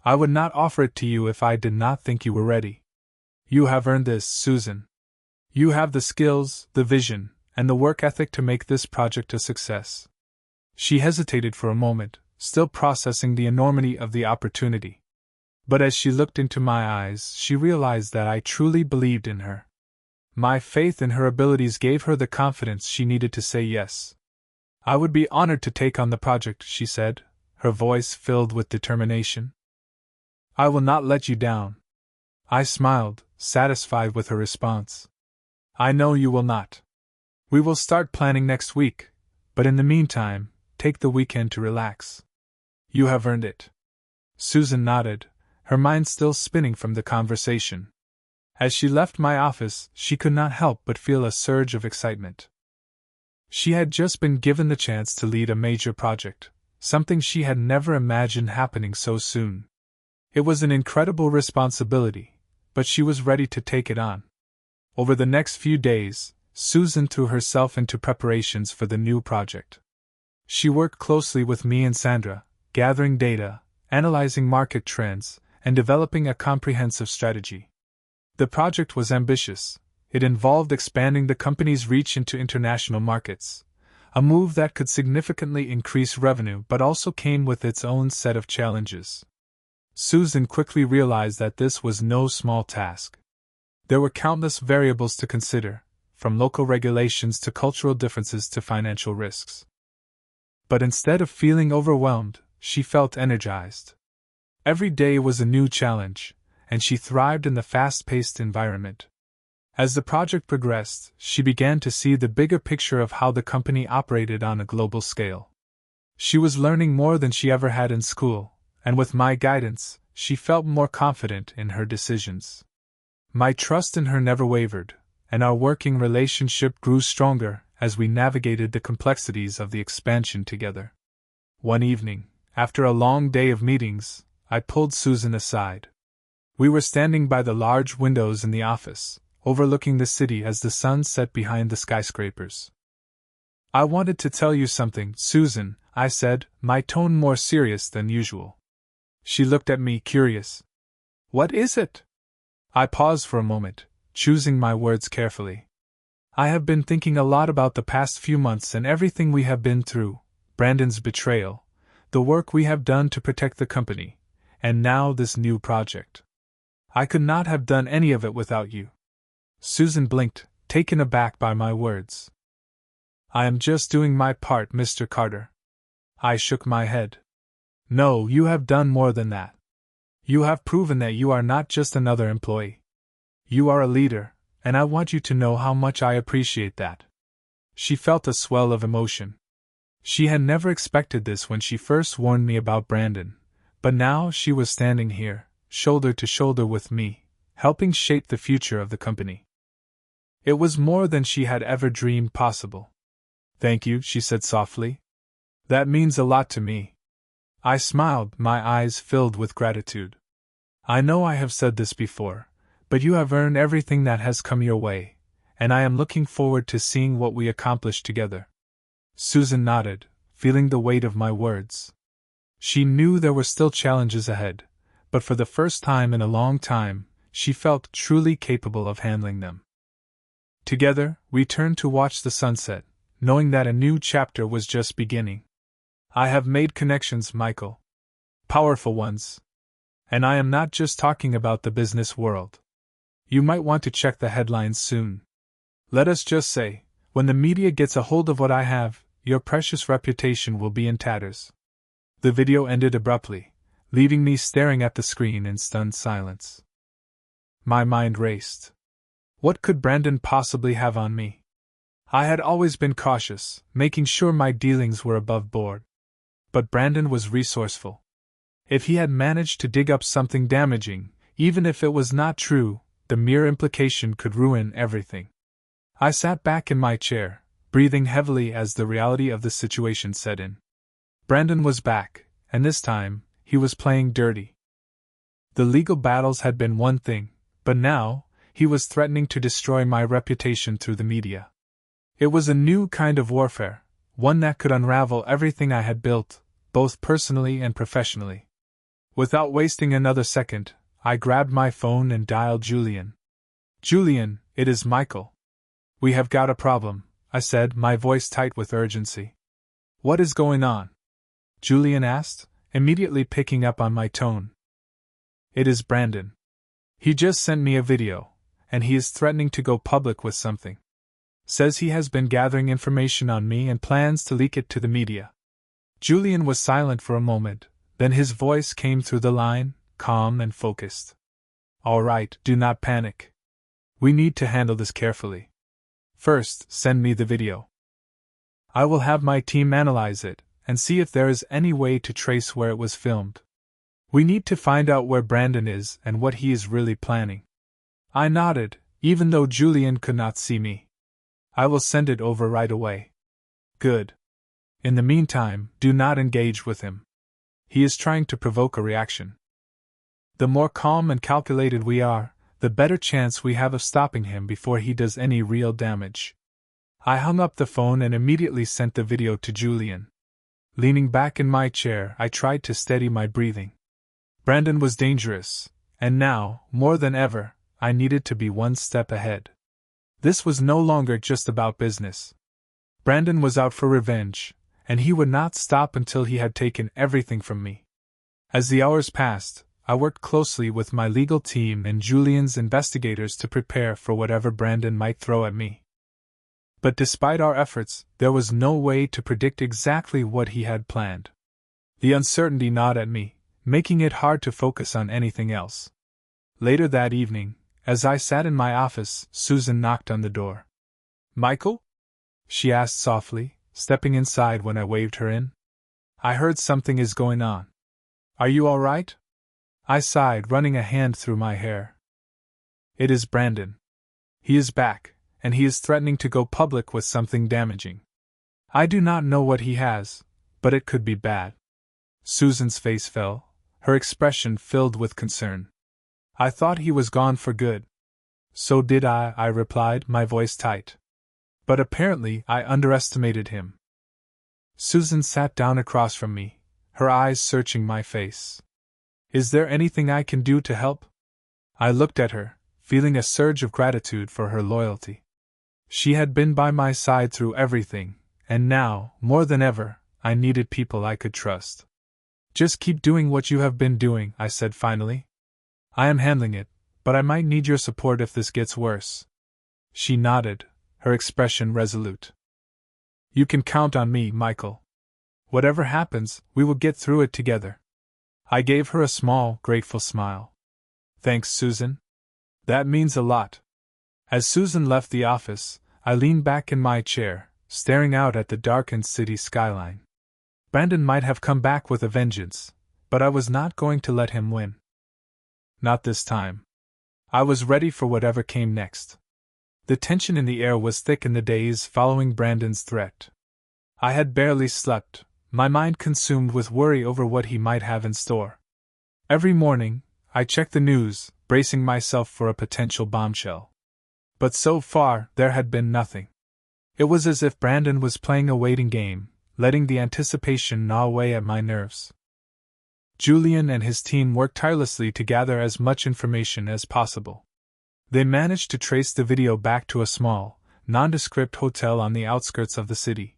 I would not offer it to you if I did not think you were ready. You have earned this, Susan. You have the skills, the vision, and the work ethic to make this project a success. She hesitated for a moment, still processing the enormity of the opportunity. But as she looked into my eyes, she realized that I truly believed in her. My faith in her abilities gave her the confidence she needed to say yes. I would be honored to take on the project, she said, her voice filled with determination. I will not let you down. I smiled, satisfied with her response. I know you will not. We will start planning next week, but in the meantime, take the weekend to relax. You have earned it. Susan nodded, her mind still spinning from the conversation. As she left my office, she could not help but feel a surge of excitement. She had just been given the chance to lead a major project, something she had never imagined happening so soon. It was an incredible responsibility, but she was ready to take it on. Over the next few days, Susan threw herself into preparations for the new project. She worked closely with me and Sandra, gathering data, analyzing market trends, and developing a comprehensive strategy. The project was ambitious. It involved expanding the company's reach into international markets, a move that could significantly increase revenue but also came with its own set of challenges. Susan quickly realized that this was no small task. There were countless variables to consider, from local regulations to cultural differences to financial risks. But instead of feeling overwhelmed, she felt energized. Every day was a new challenge, and she thrived in the fast-paced environment. As the project progressed, she began to see the bigger picture of how the company operated on a global scale. She was learning more than she ever had in school, and with my guidance, she felt more confident in her decisions. My trust in her never wavered, and our working relationship grew stronger as we navigated the complexities of the expansion together. One evening, after a long day of meetings, I pulled Susan aside. We were standing by the large windows in the office, overlooking the city as the sun set behind the skyscrapers. I wanted to tell you something, Susan, I said, my tone more serious than usual. She looked at me curious. What is it? I paused for a moment, choosing my words carefully. I have been thinking a lot about the past few months and everything we have been through, Brandon's betrayal, the work we have done to protect the company, and now this new project. I could not have done any of it without you. Susan blinked, taken aback by my words. I am just doing my part, Mr. Carter. I shook my head. No, you have done more than that. You have proven that you are not just another employee. You are a leader, and I want you to know how much I appreciate that. She felt a swell of emotion. She had never expected this when she first warned me about Brandon, but now she was standing here, shoulder to shoulder with me, helping shape the future of the company. It was more than she had ever dreamed possible. Thank you, she said softly. That means a lot to me. I smiled, my eyes filled with gratitude. I know I have said this before, but you have earned everything that has come your way, and I am looking forward to seeing what we accomplish together. Susan nodded, feeling the weight of my words. She knew there were still challenges ahead, but for the first time in a long time, she felt truly capable of handling them. Together, we turned to watch the sunset, knowing that a new chapter was just beginning. I have made connections, Michael. Powerful ones. And I am not just talking about the business world. You might want to check the headlines soon. Let us just say, when the media gets a hold of what I have, your precious reputation will be in tatters. The video ended abruptly, leaving me staring at the screen in stunned silence. My mind raced. What could Brandon possibly have on me? I had always been cautious, making sure my dealings were above board. But Brandon was resourceful. If he had managed to dig up something damaging, even if it was not true, the mere implication could ruin everything. I sat back in my chair, breathing heavily as the reality of the situation set in. Brandon was back, and this time, he was playing dirty. The legal battles had been one thing, but now, he was threatening to destroy my reputation through the media. It was a new kind of warfare, one that could unravel everything I had built, both personally and professionally. Without wasting another second, I grabbed my phone and dialed Julian. Julian, it is Michael. We have got a problem, I said, my voice tight with urgency. What is going on? Julian asked, immediately picking up on my tone. It is Brandon. He just sent me a video, and he is threatening to go public with something. Says he has been gathering information on me and plans to leak it to the media. Julian was silent for a moment, then his voice came through the line, calm and focused. All right, do not panic. We need to handle this carefully. First, send me the video. I will have my team analyze it, and see if there is any way to trace where it was filmed. We need to find out where Brandon is and what he is really planning. I nodded, even though Julian could not see me. I will send it over right away. Good. In the meantime, do not engage with him. He is trying to provoke a reaction. The more calm and calculated we are, the better chance we have of stopping him before he does any real damage. I hung up the phone and immediately sent the video to Julian. Leaning back in my chair, I tried to steady my breathing. Brandon was dangerous, and now, more than ever, I needed to be one step ahead. This was no longer just about business. Brandon was out for revenge, and he would not stop until he had taken everything from me. As the hours passed, I worked closely with my legal team and Julian's investigators to prepare for whatever Brandon might throw at me. But despite our efforts, there was no way to predict exactly what he had planned. The uncertainty gnawed at me, making it hard to focus on anything else. Later that evening, as I sat in my office, Susan knocked on the door. Michael? She asked softly, stepping inside when I waved her in. I heard something is going on. Are you all right? I sighed, running a hand through my hair. It is Brandon. He is back, and he is threatening to go public with something damaging. I do not know what he has, but it could be bad. Susan's face fell, her expression filled with concern. I thought he was gone for good. So did I replied, my voice tight. But apparently I underestimated him. Susan sat down across from me, her eyes searching my face. Is there anything I can do to help? I looked at her, feeling a surge of gratitude for her loyalty. She had been by my side through everything, and now, more than ever, I needed people I could trust. Just keep doing what you have been doing, I said finally. I am handling it, but I might need your support if this gets worse. She nodded, her expression resolute. You can count on me, Michael. Whatever happens, we will get through it together. I gave her a small, grateful smile. Thanks, Susan. That means a lot. As Susan left the office, I leaned back in my chair, staring out at the darkened city skyline. Brandon might have come back with a vengeance, but I was not going to let him win. Not this time. I was ready for whatever came next. The tension in the air was thick in the days following Brandon's threat. I had barely slept, my mind consumed with worry over what he might have in store. Every morning, I checked the news, bracing myself for a potential bombshell. But so far, there had been nothing. It was as if Brandon was playing a waiting game, letting the anticipation gnaw away at my nerves. Julian and his team worked tirelessly to gather as much information as possible. They managed to trace the video back to a small, nondescript hotel on the outskirts of the city.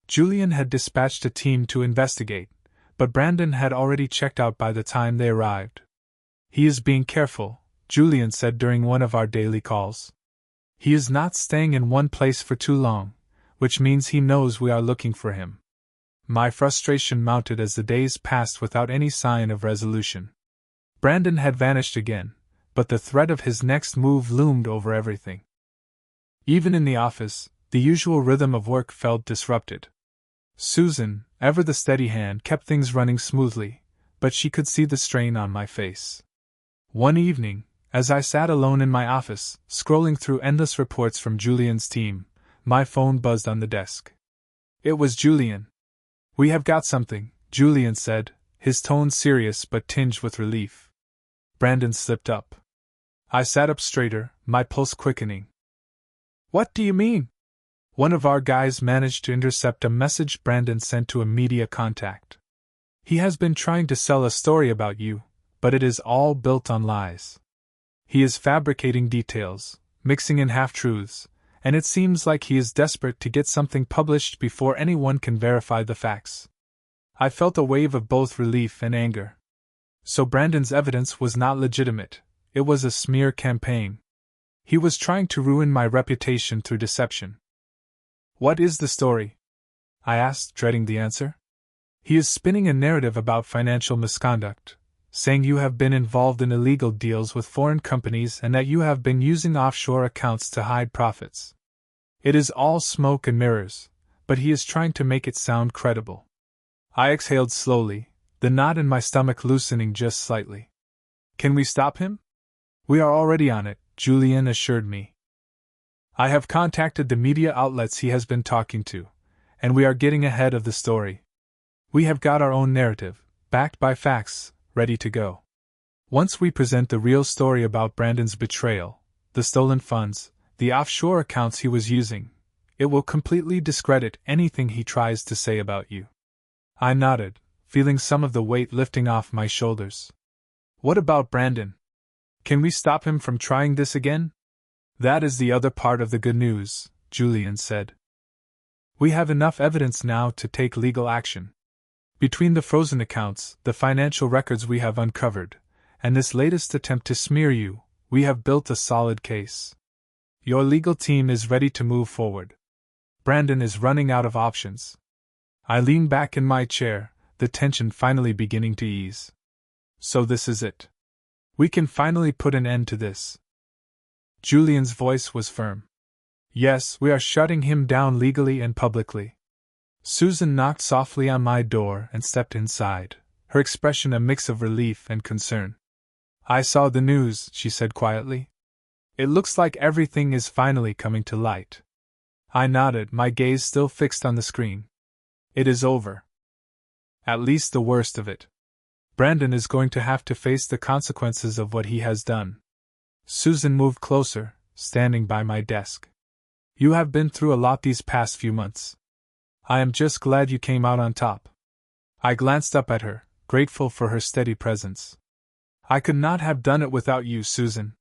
Julian had dispatched a team to investigate, but Brandon had already checked out by the time they arrived. He is being careful, Julian said during one of our daily calls. He is not staying in one place for too long, which means he knows we are looking for him. My frustration mounted as the days passed without any sign of resolution. Brandon had vanished again, but the threat of his next move loomed over everything. Even in the office, the usual rhythm of work felt disrupted. Susan, ever the steady hand, kept things running smoothly, but she could see the strain on my face. One evening, as I sat alone in my office, scrolling through endless reports from Julian's team, my phone buzzed on the desk. It was Julian. We have got something, Julian said, his tone serious but tinged with relief. Brandon slipped up. I sat up straighter, my pulse quickening. What do you mean? One of our guys managed to intercept a message Brandon sent to a media contact. He has been trying to sell a story about you, but it is all built on lies. He is fabricating details, mixing in half-truths, and it seems like he is desperate to get something published before anyone can verify the facts. I felt a wave of both relief and anger. So Brandon's evidence was not legitimate, it was a smear campaign. He was trying to ruin my reputation through deception. What is the story? I asked, dreading the answer. He is spinning a narrative about financial misconduct, saying you have been involved in illegal deals with foreign companies and that you have been using offshore accounts to hide profits. It is all smoke and mirrors, but he is trying to make it sound credible. I exhaled slowly, the knot in my stomach loosening just slightly. Can we stop him? We are already on it, Julian assured me. I have contacted the media outlets he has been talking to, and we are getting ahead of the story. We have got our own narrative, backed by facts, ready to go. Once we present the real story about Brandon's betrayal, the stolen funds, the offshore accounts he was using, it will completely discredit anything he tries to say about you. I nodded, feeling some of the weight lifting off my shoulders. What about Brandon? Can we stop him from trying this again? That is the other part of the good news, Julian said. We have enough evidence now to take legal action. Between the frozen accounts, the financial records we have uncovered, and this latest attempt to smear you, we have built a solid case. Your legal team is ready to move forward. Brandon is running out of options. I leaned back in my chair, the tension finally beginning to ease. So this is it. We can finally put an end to this. Julian's voice was firm. Yes, we are shutting him down legally and publicly. Susan knocked softly on my door and stepped inside, her expression a mix of relief and concern. I saw the news, she said quietly. It looks like everything is finally coming to light. I nodded, my gaze still fixed on the screen. It is over. At least the worst of it. Brandon is going to have to face the consequences of what he has done. Susan moved closer, standing by my desk. You have been through a lot these past few months. I am just glad you came out on top. I glanced up at her, grateful for her steady presence. I could not have done it without you, Susan.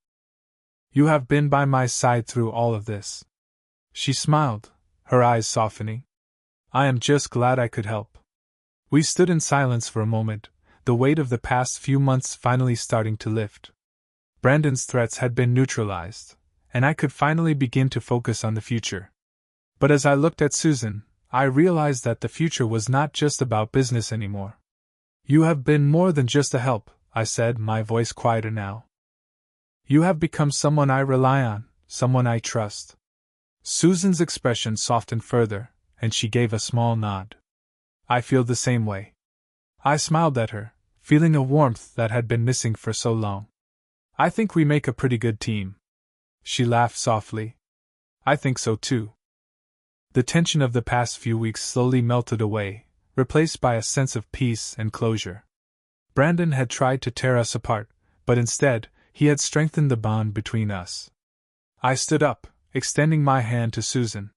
You have been by my side through all of this. She smiled, her eyes softening. I am just glad I could help. We stood in silence for a moment, the weight of the past few months finally starting to lift. Brandon's threats had been neutralized, and I could finally begin to focus on the future. But as I looked at Susan, I realized that the future was not just about business anymore. "You have been more than just a help," I said, my voice quieter now. "You have become someone I rely on, someone I trust." Susan's expression softened further, and she gave a small nod. "I feel the same way." I smiled at her, feeling a warmth that had been missing for so long. "I think we make a pretty good team." She laughed softly. "I think so too." The tension of the past few weeks slowly melted away, replaced by a sense of peace and closure. Brandon had tried to tear us apart, but instead, he had strengthened the bond between us. I stood up, extending my hand to Susan.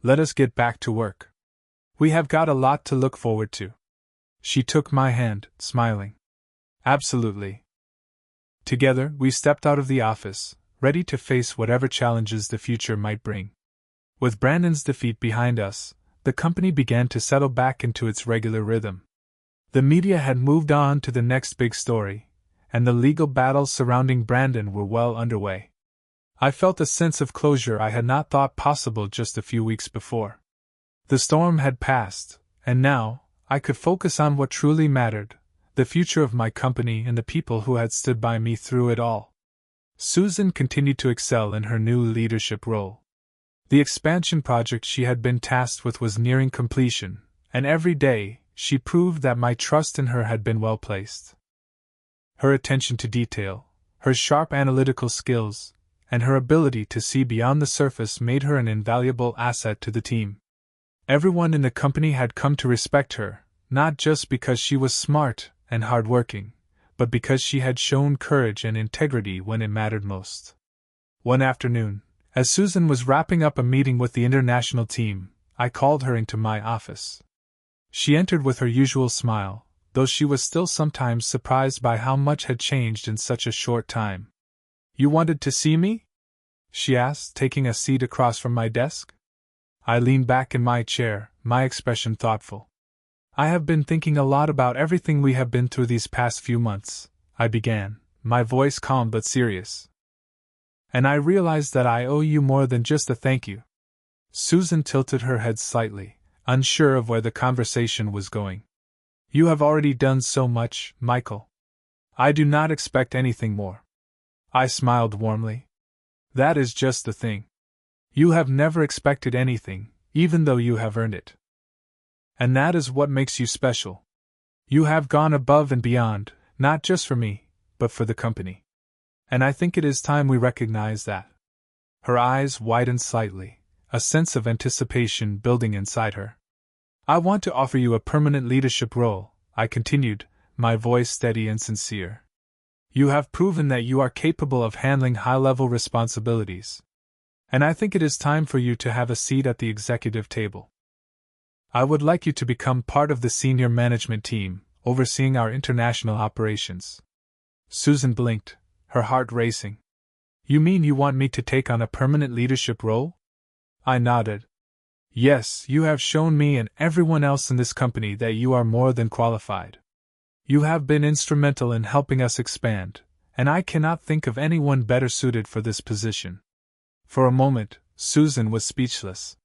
"Let us get back to work. We have got a lot to look forward to." She took my hand, smiling. "Absolutely." Together, we stepped out of the office, ready to face whatever challenges the future might bring. With Brandon's defeat behind us, the company began to settle back into its regular rhythm. The media had moved on to the next big story, and the legal battles surrounding Brandon were well underway. I felt a sense of closure I had not thought possible just a few weeks before. The storm had passed, and now, I could focus on what truly mattered, the future of my company and the people who had stood by me through it all. Susan continued to excel in her new leadership role. The expansion project she had been tasked with was nearing completion, and every day, she proved that my trust in her had been well placed. Her attention to detail, her sharp analytical skills, and her ability to see beyond the surface made her an invaluable asset to the team. Everyone in the company had come to respect her, not just because she was smart and hardworking, but because she had shown courage and integrity when it mattered most. One afternoon, as Susan was wrapping up a meeting with the international team, I called her into my office. She entered with her usual smile, though she was still sometimes surprised by how much had changed in such a short time. "You wanted to see me?" she asked, taking a seat across from my desk. I leaned back in my chair, my expression thoughtful. "I have been thinking a lot about everything we have been through these past few months," I began, my voice calm but serious. "And I realized that I owe you more than just a thank you." Susan tilted her head slightly, unsure of where the conversation was going. "You have already done so much, Michael. I do not expect anything more." I smiled warmly. "That is just the thing. You have never expected anything, even though you have earned it. And that is what makes you special. You have gone above and beyond, not just for me, but for the company. And I think it is time we recognize that." Her eyes widened slightly, a sense of anticipation building inside her. "I want to offer you a permanent leadership role," I continued, my voice steady and sincere. "You have proven that you are capable of handling high-level responsibilities. And I think it is time for you to have a seat at the executive table. I would like you to become part of the senior management team, overseeing our international operations." Susan blinked, her heart racing. "You mean you want me to take on a permanent leadership role?" I nodded. "Yes, you have shown me and everyone else in this company that you are more than qualified. You have been instrumental in helping us expand, and I cannot think of anyone better suited for this position." For a moment, Susan was speechless.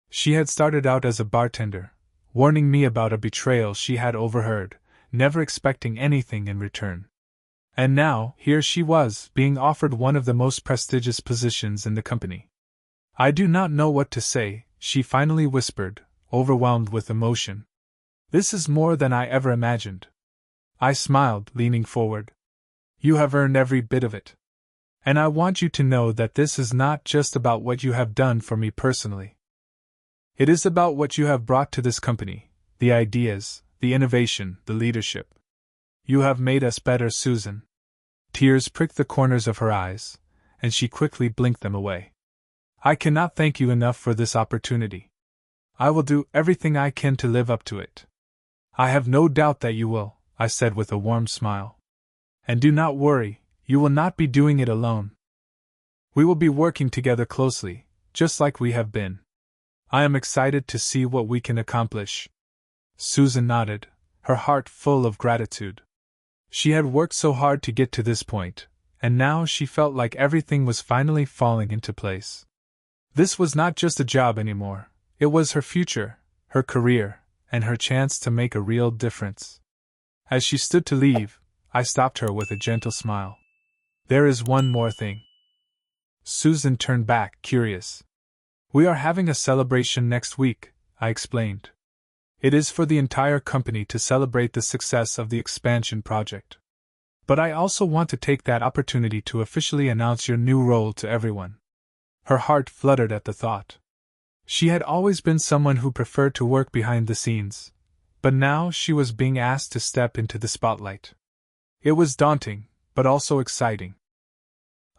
She had started out as a bartender, warning me about a betrayal she had overheard, never expecting anything in return. And now, here she was, being offered one of the most prestigious positions in the company. "I do not know what to say," she finally whispered, overwhelmed with emotion. "This is more than I ever imagined." I smiled, leaning forward. "You have earned every bit of it. And I want you to know that this is not just about what you have done for me personally. It is about what you have brought to this company, the ideas, the innovation, the leadership. You have made us better, Susan." Tears pricked the corners of her eyes, and she quickly blinked them away. "I cannot thank you enough for this opportunity. I will do everything I can to live up to it." "I have no doubt that you will," I said with a warm smile. "And do not worry, you will not be doing it alone. We will be working together closely, just like we have been. I am excited to see what we can accomplish." Susan nodded, her heart full of gratitude. She had worked so hard to get to this point, and now she felt like everything was finally falling into place. This was not just a job anymore, it was her future, her career, and her chance to make a real difference. As she stood to leave, I stopped her with a gentle smile. There is one more thing. Susan turned back, curious. We are having a celebration next week, I explained. It is for the entire company to celebrate the success of the expansion project. But I also want to take that opportunity to officially announce your new role to everyone. Her heart fluttered at the thought. She had always been someone who preferred to work behind the scenes, but now she was being asked to step into the spotlight. It was daunting, but also exciting.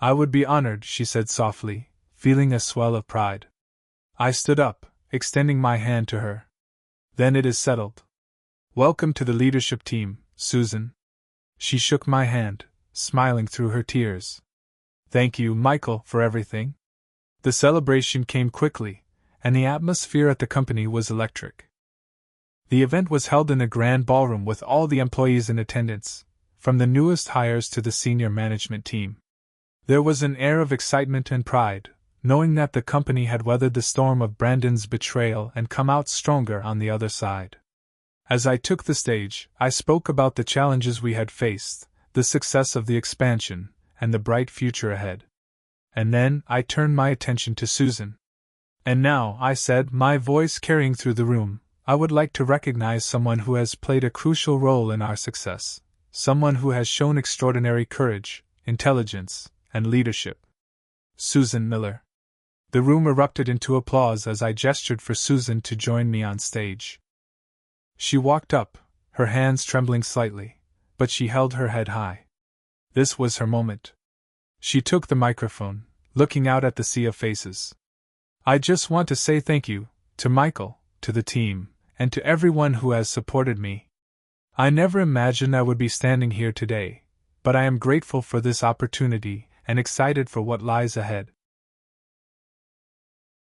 I would be honored, she said softly, feeling a swell of pride. I stood up, extending my hand to her. Then it is settled. Welcome to the leadership team, Susan. She shook my hand, smiling through her tears. Thank you, Michael, for everything. The celebration came quickly, and the atmosphere at the company was electric. The event was held in a grand ballroom with all the employees in attendance, from the newest hires to the senior management team. There was an air of excitement and pride, knowing that the company had weathered the storm of Brandon's betrayal and come out stronger on the other side. As I took the stage, I spoke about the challenges we had faced, the success of the expansion, and the bright future ahead. And then I turned my attention to Susan. And now, I said, my voice carrying through the room, I would like to recognize someone who has played a crucial role in our success, someone who has shown extraordinary courage, intelligence, and leadership. Susan Miller. The room erupted into applause as I gestured for Susan to join me on stage. She walked up, her hands trembling slightly, but she held her head high. This was her moment. She took the microphone, looking out at the sea of faces. I just want to say thank you, to Michael, to the team, and to everyone who has supported me. I never imagined I would be standing here today, but I am grateful for this opportunity and excited for what lies ahead.